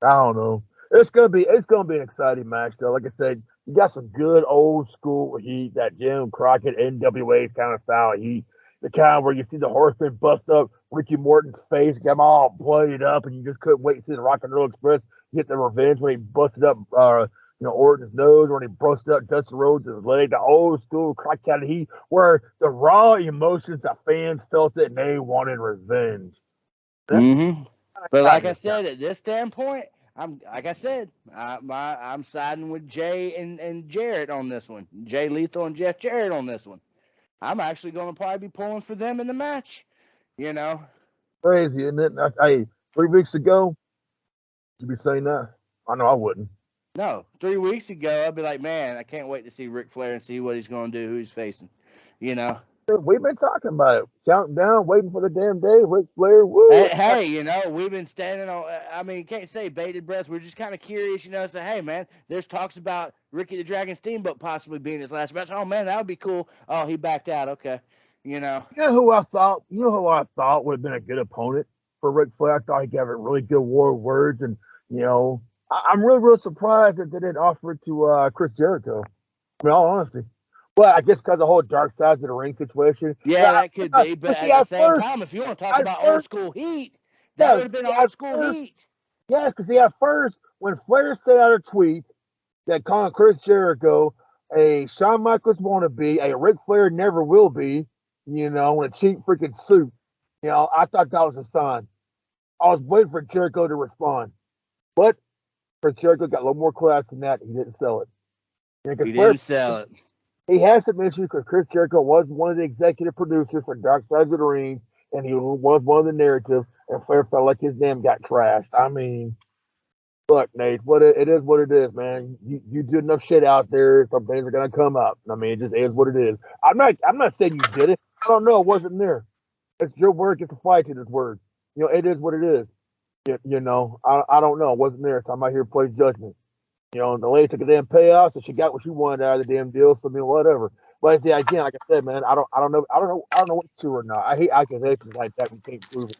I don't know. It's gonna be an exciting match though. Like I said, you got some good old school heat, that Jim Crockett NWA kind of style heat. The kind where you see the Horseman bust up Ricky Morton's face, get him all bloodied up, and you just couldn't wait to see the Rock and Roll Express get the revenge when he busted up Orton's nose, when he busted up Dustin Rhodes' leg, the old school Crockett kind of heat where the raw emotions, the fans felt it and they wanted revenge. Mm-hmm. But like I exciting. said, at this standpoint, I'm siding with Jay and Jarrett on this one. Jay Lethal and Jeff Jarrett on this one. I'm actually going to probably be pulling for them in the match. You know, Crazy, isn't it? Hey, 3 weeks ago, you'd be saying that. I know I wouldn't. no, 3 weeks ago, I'd be like, man, I can't wait to see Ric Flair and see what he's going to do, who he's facing. You know, We've been talking about it, counting down, waiting for the damn day. Ric Flair, woo! hey, we've been standing on. I mean, can't say bated breath. We're just kind of curious, say, hey, man, there's talks about Ricky the Dragon Steamboat possibly being his last match. Oh man, that would be cool. Oh, he backed out. Okay, You know who I thought? You know who I thought would have been a good opponent for Ric Flair? I thought he gave it really good war of words, and I'm really, real surprised that they didn't offer it to Chris Jericho. In all honesty, well, I guess because the whole dark sides of the ring situation. yeah, that could be. But at the same time, if you want to talk about old school heat, that would have been old school heat. Yes, because at first, when Flair sent out a tweet that calling Chris Jericho a Shawn Michaels wannabe, a Ric Flair never will be, in a cheap freaking suit, I thought that was a sign. I was waiting for Jericho to respond. But Chris Jericho got a little more class than that. He didn't sell it. He didn't sell it. He has some issues because Chris Jericho was one of the executive producers for Dark Side of the Ring, and he was one of the narrative, and Flair felt like his name got trashed. I mean, look, Nate, it is what it is, man. You do enough shit out there, some things are gonna come up. I mean, it just is what it is. I'm not saying you did it. I don't know. It wasn't there. It's your word. Get to fight to this word. It is what it is. I don't know. It wasn't there. So I'm out here to play judgment. The lady took a damn payoff, so she got what she wanted out of the damn deal. So whatever. But again, like I said, man, I don't know what's true or not. I hate accusations like that when you can't prove it.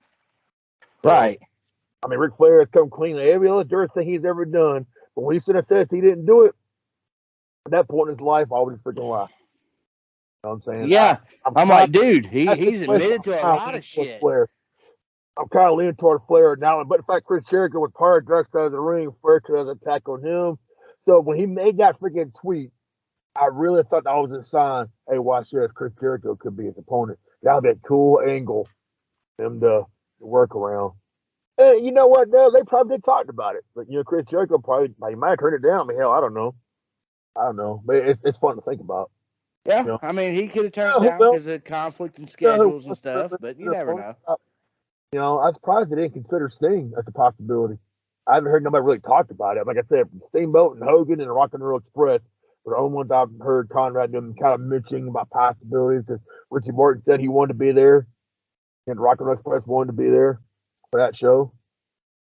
Right. I mean, Ric Flair has come clean on every other dirt thing he's ever done. But when he said he didn't do it, at that point in his life, I would freaking lie. You know what I'm saying? Yeah. I'm like, dude, he's admitted to a lot of shit. Flair. I'm kind of leaning toward Flair now. But in fact, Chris Jericho was part of Dark Side of the Ring. Flair took an attack on him. So when he made that freaking tweet, I really thought that was a sign. Hey, watch this. Chris Jericho could be his opponent. That would be a cool angle for him to work around. And you know what? No, they probably talked about it. But, Chris Jericho he might have turned it down. I mean, hell, I don't know. But it's fun to think about. Yeah. I mean, he could have turned it down because of conflict and schedules and stuff. But you never know. I'm surprised they didn't consider Sting as a possibility. I haven't heard nobody really talk about it. Like I said, Steamboat and Hogan and Rock and Roll Express were the only ones I've heard Conrad them kind of mentioning about possibilities. Because Richie Morton said he wanted to be there, and Rock and Roll Express wanted to be there for that show.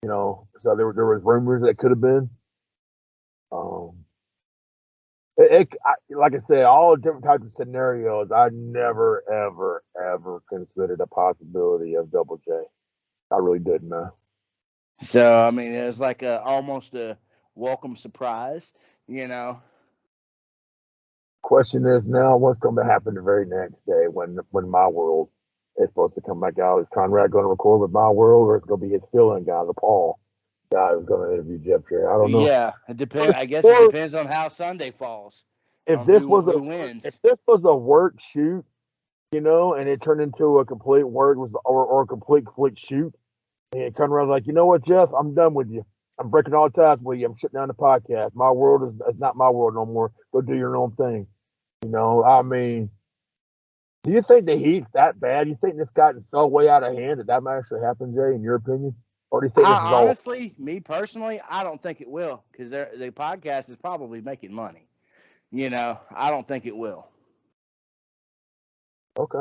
So there was rumors that could have been. Like I said, all different types of scenarios. I never, ever, ever considered a possibility of Double J. I really didn't know. So I mean, it was like almost a welcome surprise, Question is now, what's going to happen the very next day when My World is supposed to come back out? Is Conrad going to record with My World, or is it going to be his fill-in guy, the Paul guy, who's going to interview Jeff Jarrett? I don't know. Yeah, it depends. I guess it depends on how Sunday falls. If this was a work shoot, and it turned into a complete work or a complete shoot, and Conrad's like, you know what, Jeff, I'm done with you. I'm breaking all ties with you. I'm shutting down the podcast. My World is not My World no more. Go do your own thing. I mean, do you think the heat's that bad? Do you think this gotten so way out of hand that might actually happen, Jay, in your opinion? Or do you think honestly, me personally, I don't think it will, because the podcast is probably making money. I don't think it will. Okay,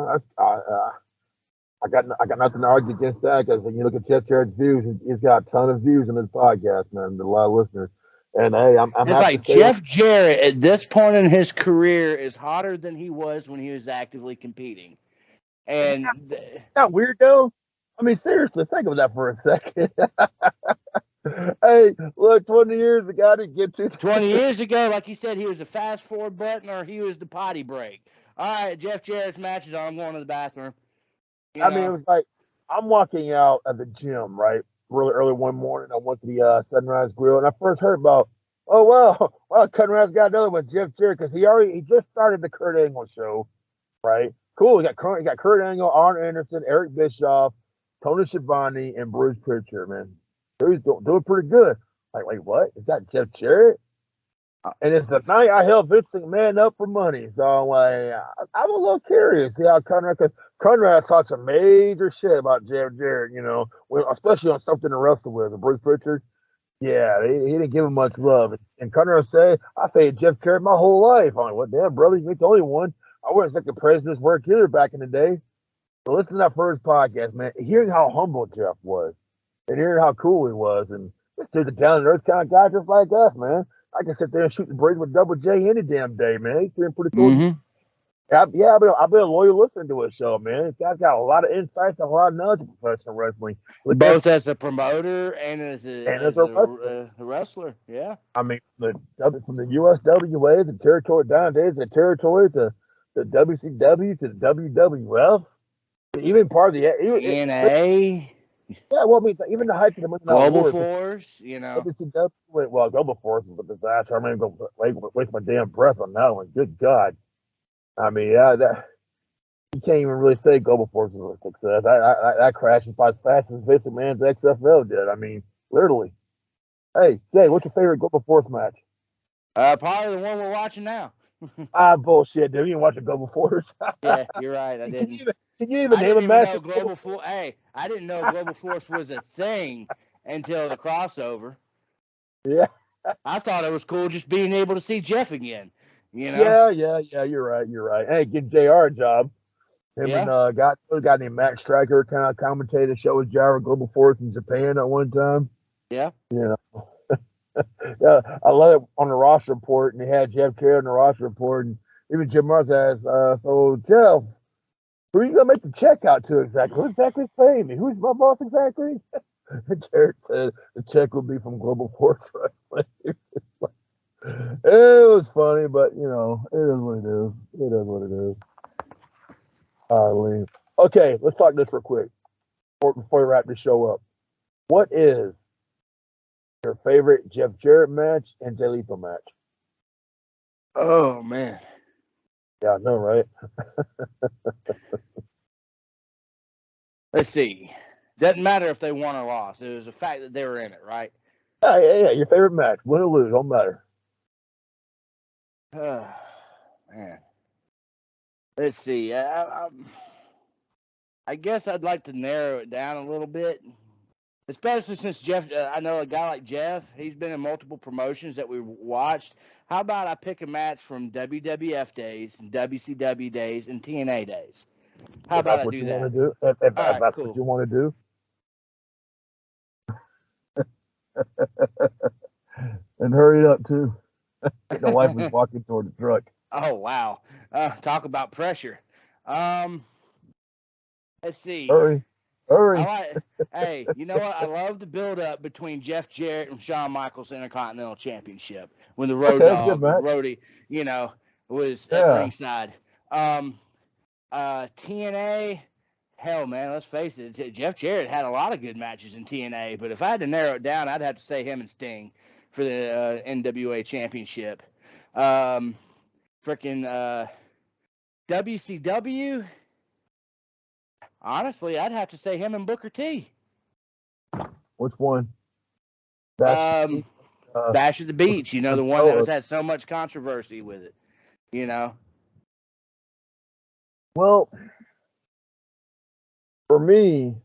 I got nothing to argue against that, because when you look at Jeff Jarrett's views, he's got a ton of views on his podcast, man. A lot of listeners. And hey, I'm it's like Jeff Jarrett at this point in his career is hotter than he was when he was actively competing. And Not weird though. I mean, seriously, think of that for a second. Hey, look, 20 years ago, I didn't get to 20 years ago, like you said, he was the fast forward button or he was the potty break. All right, Jeff Jarrett's match is on. I'm going to the bathroom. I mean, it was like I'm walking out of the gym, right? Really early one morning. I went to the Sunrise Grill, and I first heard about, oh, well, Sunrise got another one, Jeff Jarrett, because he just started the Kurt Angle show, right? Cool. He got Kurt Angle, Arn Anderson, Eric Bischoff, Tony Schiavone, and Bruce Pritchard, man. He's doing pretty good. Like, wait, what? Is that Jeff Jarrett? And it's the night I held Vince McMahon up for money. So I'm like, I'm a little curious. See how Conrad talks some major shit about Jeff Jarrett, especially on something to wrestle with. And Bruce Pritchard, yeah, he didn't give him much love. And Conrad said, I faded Jeff Jarrett my whole life. I'm like, what, damn, brother, you ain't the only one. I wasn't like the president's work either back in the day. So listen to that first podcast, man. Hearing how humble Jeff was and hearing how cool he was. And this dude's a down-to-earth kind of guy just like us, man. I can sit there and shoot the breeze with Double J any damn day, man. He's doing pretty cool. Mm-hmm. I've been a loyal listener to his show, man. This guy's got a lot of insights and a lot of knowledge of professional wrestling. Both as a promoter and as a wrestler. Yeah. I mean, from the USWA, the territory down days, the territory, to the WCW, to the WWF, even part of the TNA. Yeah, well, I mean, even the height of the Global Force, WCW, well, Global Force is a disaster. I'm not even going to waste my damn breath on that one. Good God. I mean, you can't even really say Global Force was a success. That crashed about as fast as Vince McMahon's XFL did. I mean, literally. Hey, Jay, what's your favorite Global Force match? Probably the one we're watching now. Bullshit, dude. You didn't watch the Global Force? Yeah, you're right. I didn't. Can you even name a match? I didn't know Global Force was a thing until the crossover. Yeah. I thought it was cool just being able to see Jeff again. Yeah. You're right. Hey, give JR a job. Him and a guy named Max Striker kind of commentated the show with JR Global Force in Japan at one time. Yeah. Yeah, I love it on the roster report, and they had Jeff Jarrett on the roster report, and even Jim Mars asked, so Jeff, who are you gonna make the check out to exactly? Who exactly is paying me? Who's my boss exactly? Jarrett said the check would be from Global Force Wrestling. It was funny, but it is what it is. It is what it is. Leave. Okay, let's talk this real quick before we wrap this show up. What is your favorite Jeff Jarrett match and Jay Lethal match? Oh man. Yeah, I know, right? Let's see. Doesn't matter if they won or lost. It was the fact that they were in it, right? Yeah. Your favorite match, win or lose, don't matter. Man. Let's see. I guess I'd like to narrow it down a little bit, especially since Jeff. I know a guy like Jeff. He's been in multiple promotions that we watched. How about I pick a match from WWF days, and WCW days, and TNA days? How about I do that? If that's cool. What you want to do. And hurry it up, too. The wife was walking toward the truck. Oh, wow. Talk about pressure. Let's see. Hurry. Hey, you know what? I love the build-up between Jeff Jarrett and Shawn Michaels Intercontinental Championship when the Road Dogg, Roddy, was at ringside. TNA, hell, man, let's face it. Jeff Jarrett had a lot of good matches in TNA, but if I had to narrow it down, I'd have to say him and Sting for the NWA Championship. WCW, honestly, I'd have to say him and Booker T. Which one? Bash at the Beach, the one that has had so much controversy with it, Well, for me,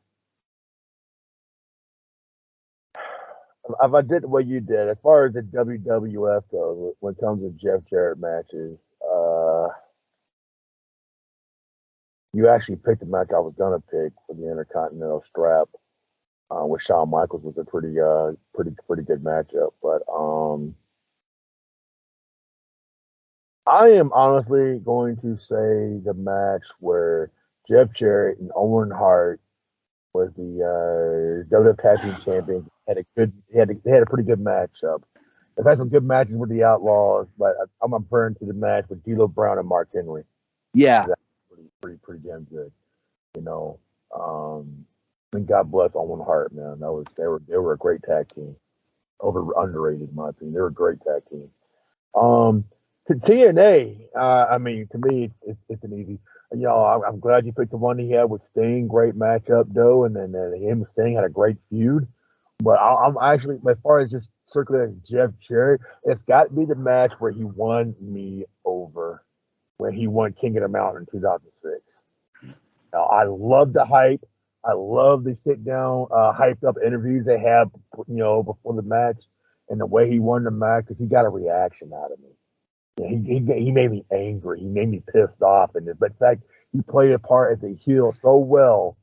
if I did what you did, as far as the WWF goes, when it comes to Jeff Jarrett matches, you actually picked the match I was gonna pick for the Intercontinental strap. With Shawn Michaels was a pretty good matchup, but I am honestly going to say the match where Jeff Jarrett and Owen Hart was the WWF Tag Team Champions. They had a pretty good matchup. They've had some good matches with the Outlaws, but I'm referring to the match with D'Lo Brown and Mark Henry. Yeah. That's pretty damn good. And God bless Owen Hart, man. They were a great tag team. Underrated, in my opinion. They were a great tag team. To TNA, to me, it's an easy. I'm glad you picked the one he had with Sting. Great matchup, though, and then him and Sting had a great feud. But I'm actually, as far as just circulating Jeff Jarrett, it's got to be the match where he won me over, when he won King of the Mountain in 2006. Now, I love the hype. I love the sit down, hyped up interviews they have, before the match, and the way he won the match, because he got a reaction out of me. He made me angry. He made me pissed off, but in fact, he played a part as a heel so well.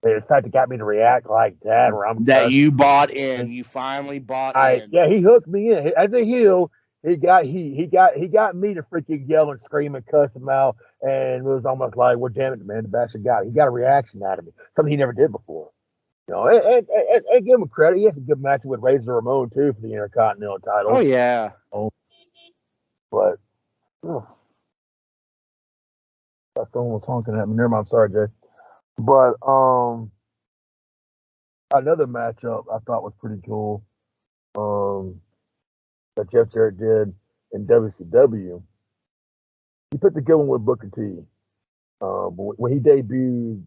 In fact, it got me to react like that. You bought in. You finally bought in. Yeah, he hooked me in as a heel. He got me to freaking yell and scream and cuss him out, and it was almost like, well, damn it, man, the bastard got it. He got a reaction out of me, something he never did before. And give him credit. He has a good match with Razor Ramon too for the Intercontinental title. Oh yeah. But someone was honking at me. Never mind. I'm sorry, Jay. But another matchup I thought was pretty cool. That Jeff Jarrett did in WCW. He put the good one with Booker T. When he debuted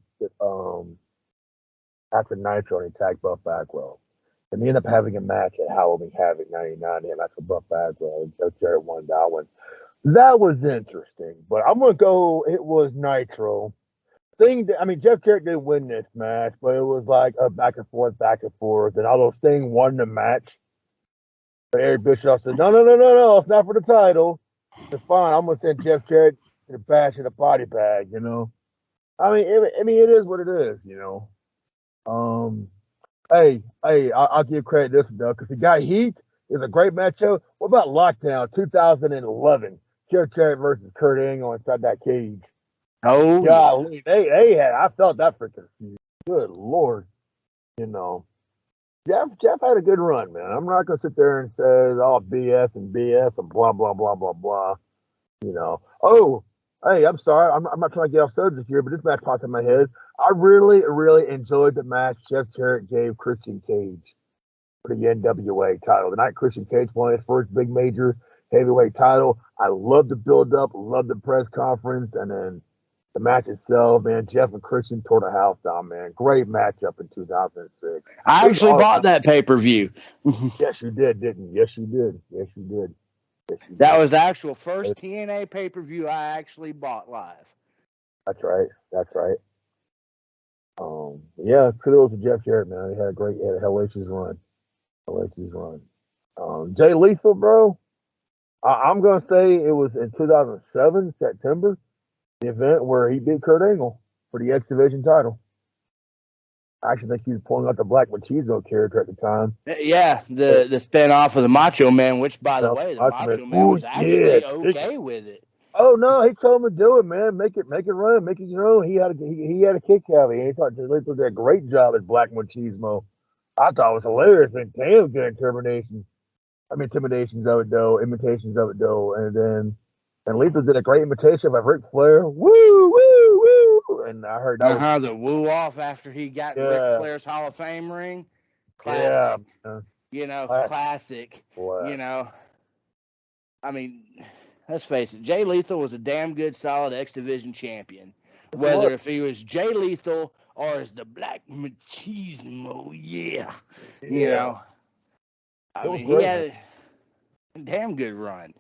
after Nitro, and he tagged Buff Bagwell, and he ended up having a match at Halloween Havoc '99. He had a match with Buff Bagwell, and Jeff Jarrett won that one. That was interesting, but I'm gonna go. It was Nitro. Jeff Jarrett didn't win this match, but it was like a back and forth, and although Sting won the match, but Eric Bischoff said, no, it's not for the title. It's fine. I'm gonna send Jeff Jarrett to the bash in a body bag. It is what it is. I'll give credit this though, because the guy Heat is a great matchup. What about Lockdown 2011? Jeff Jarrett versus Kurt Angle inside that cage. Oh, golly, they had. I felt that freaking feud. Good Lord, Jeff had a good run, man. I'm not gonna sit there and say all BS and blah blah blah blah blah. Oh, hey, I'm sorry. I'm not trying to get off subject here, but this match popped in my head. I really, really enjoyed the match Jeff Jarrett gave Christian Cage for the NWA title. The night Christian Cage won his first big major heavyweight title. I loved the build-up, loved the press conference, and then the match itself, man. Jeff and Christian tore the house down, man. Great matchup in 2006. I actually bought that pay-per-view. Yes, you did, didn't you? Yes, you did. That was the actual first TNA pay-per-view I actually bought live. That's right. Yeah, kudos to Jeff Jarrett, man. He had a hellacious run. Jay Lethal, bro. I'm gonna say it was in 2007, September, the event where he beat Kurt Angle for the X Division title. I actually think he was pulling out the Black Machismo character at the time. Yeah, the spin-off of the Macho Man, which, by the way, the Macho Man was actually okay with it. Oh no, he told him to do it, man. Make it run, make it your own. He had a kick out of it. He thought Jay Lethal did a great job as Black Machismo. I thought it was hilarious and damn good imitations of it though, and Lethal did a great imitation of Ric Flair. Woo, woo, woo. And I heard that the woo off after he got Ric Flair's Hall of Fame ring. Classic. Yeah. Classic. Boy. Let's face it, Jay Lethal was a damn good, solid X Division champion. Whether if he was Jay Lethal or as the Black Machismo, he had a damn good run,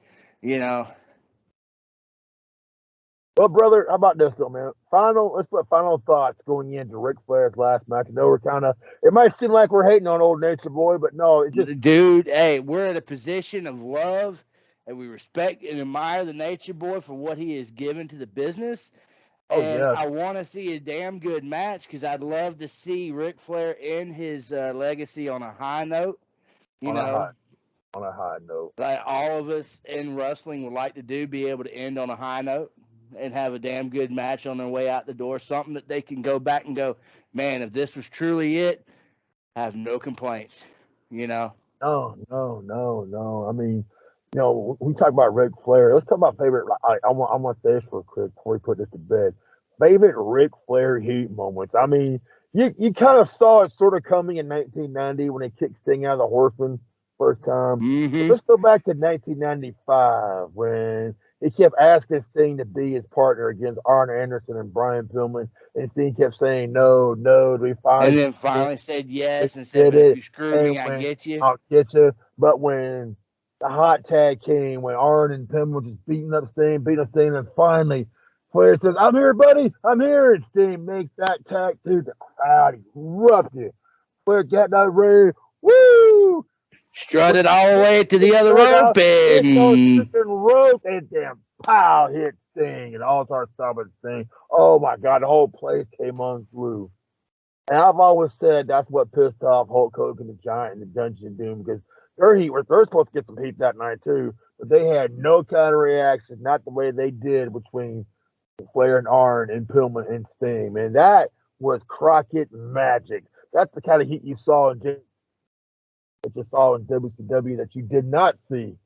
Well, brother, how about this though, man? Let's put final thoughts going into Ric Flair's last match. I know it might seem like we're hating on old Nature Boy, but no, it's just... Dude, hey, we're in a position of love, and we respect and admire the Nature Boy for what he has given to the business. I want to see a damn good match, because I'd love to see Ric Flair end his legacy on a high note. On a high note. Like all of us in wrestling would like to do, be able to end on a high note. and have a damn good match on their way out the door. Something that they can go back and go, man, if this was truly it, I have no complaints. You know. No. I mean, we talk about Ric Flair. Let's talk about favorite. I want this real quick before we put this to bed. Favorite Ric Flair heat moments. I mean, you kind of saw it sort of coming in 1990 when they kicked Sting out of the Horseman first time. Mm-hmm. Let's go back to 1995 when he kept asking Sting to be his partner against Arn Anderson and Brian Pillman, and Sting kept saying no. And then finally said yes and said, "But if you screw me, I get you. I'll get you." But when the hot tag came, when Arn and Pillman were just beating up Sting, and finally Flair says, "I'm here, buddy. I'm here." And Sting makes that tag to the crowd. Erupted. Flair got that ring. Woo! Strutted all the way to the other rope and then pow, hit Sting and all-star stopping Sting. Oh my God, the whole place came unglued. And I've always said that's what pissed off Hulk Hogan, the Giant, and the Dungeon of Doom, because they're supposed to get some heat that night too, but they had no kind of reaction, not the way they did between Flair and Arn and Pillman and Sting. Man, that was Crockett magic. That's the kind of heat you saw in WCW that you did not see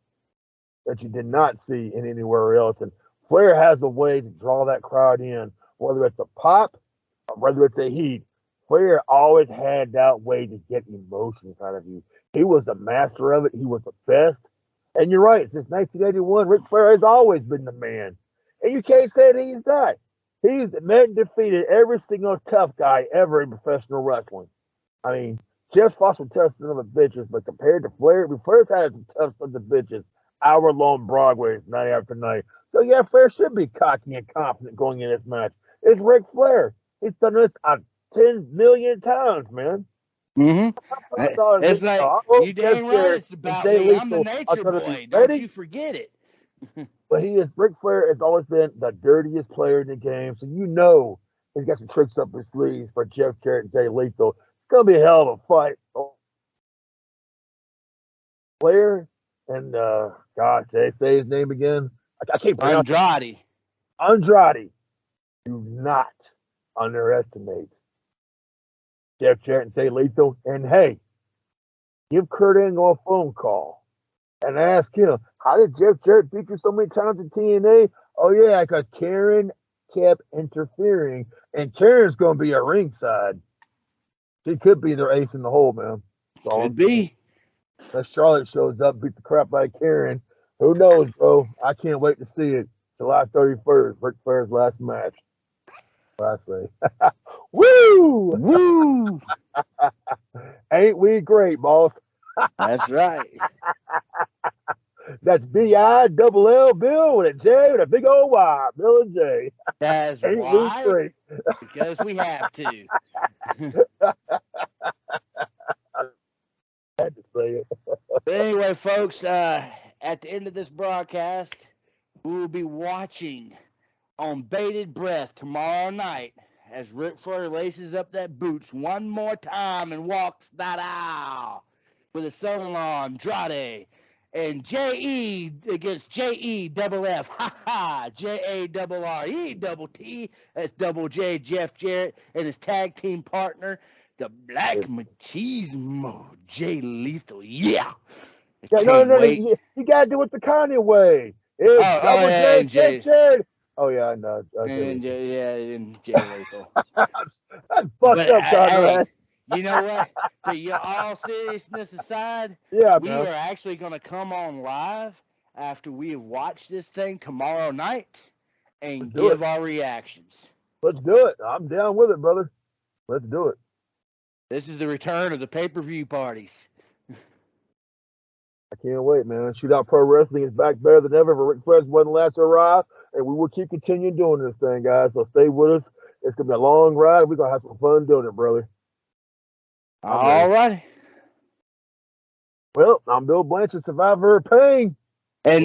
in anywhere else. And Flair has a way to draw that crowd in, whether it's a pop or whether it's a heat. Flair always had that way to get emotions out of you. He was the master of it. He was the best. And you're right, since 1981, Ric Flair has always been the man. And you can't say that he's not. He's met and defeated every single tough guy ever in professional wrestling. I mean, Jeff Foster tough son of a bitches, but compared to Flair, Flair's had some tough sons of bitches, hour-long Broadways, night after night. So yeah, Flair should be cocky and confident going in this match. It's Ric Flair. He's done this 10 million times, man. Mm-hmm. It's like, you damn right it's about me. I'm the nature boy. Don't you forget it. But Ric Flair has always been the dirtiest player in the game, so you know he's got some tricks up his sleeves for Jeff Jarrett and Jay Lethal. It's going to be a hell of a fight. Flair and, say his name again. I can't pronounce Andrade. Do not underestimate Jeff Jarrett and Jay Lethal. And hey, give Kurt Angle a phone call and ask him, how did Jeff Jarrett beat you so many times in TNA? Oh yeah, because Karen kept interfering, and Karen's going to be at ringside. She could be their ace in the hole, man. Could be. If Charlotte shows up, beat the crap out of Karen. Who knows, bro? I can't wait to see it. July 31st, Ric Flair's last match. I say. Woo! Woo! Ain't we great, boss? That's right. That's B-I-double-L, Bill, with a J, with a big old Y. Bill and J. That's why. Because we have to. I had to say it. But anyway, folks, at the end of this broadcast, we will be watching on bated breath tomorrow night as Ric Flair laces up that boots one more time and walks that aisle with his son-in-law Andrade and J.E. against J-E-double-F. Ha ha! J-A-double-R-E double T. That's Double J, Jeff Jarrett, and his tag team partner, the Black Machismo, Jay Lethal. Yeah! No. You got to do it the Kanye way. It's Double J, Jeff Jarrett. Oh, yeah, I know. And Jay Lethal. That's fucked up, Conrad. You know what? But all seriousness aside, we are actually going to come on live after we have watched this thing tomorrow night and give our reactions. Let's do it. I'm down with it, brother. Let's do it. This is the return of the pay-per-view parties. I can't wait, man. Shootout Pro Wrestling is back better than ever. For Ric Flair's one last arrive, and we will keep continuing doing this thing, guys. So stay with us. It's going to be a long ride. We're going to have some fun doing it, brother. All righty. Well, I'm Bill Blanchard, survivor of pain. And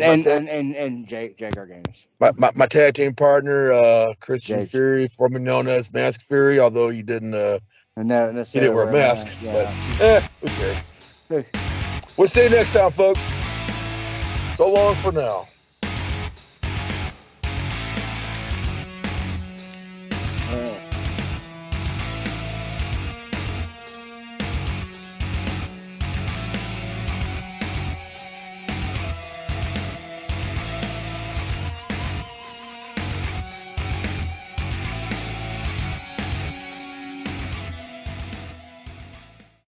Jay Garganis. My tag team partner, Christian Fury, formerly known as Mask Fury, although he didn't he didn't wear a mask. But who cares? We'll see you next time, folks. So long for now.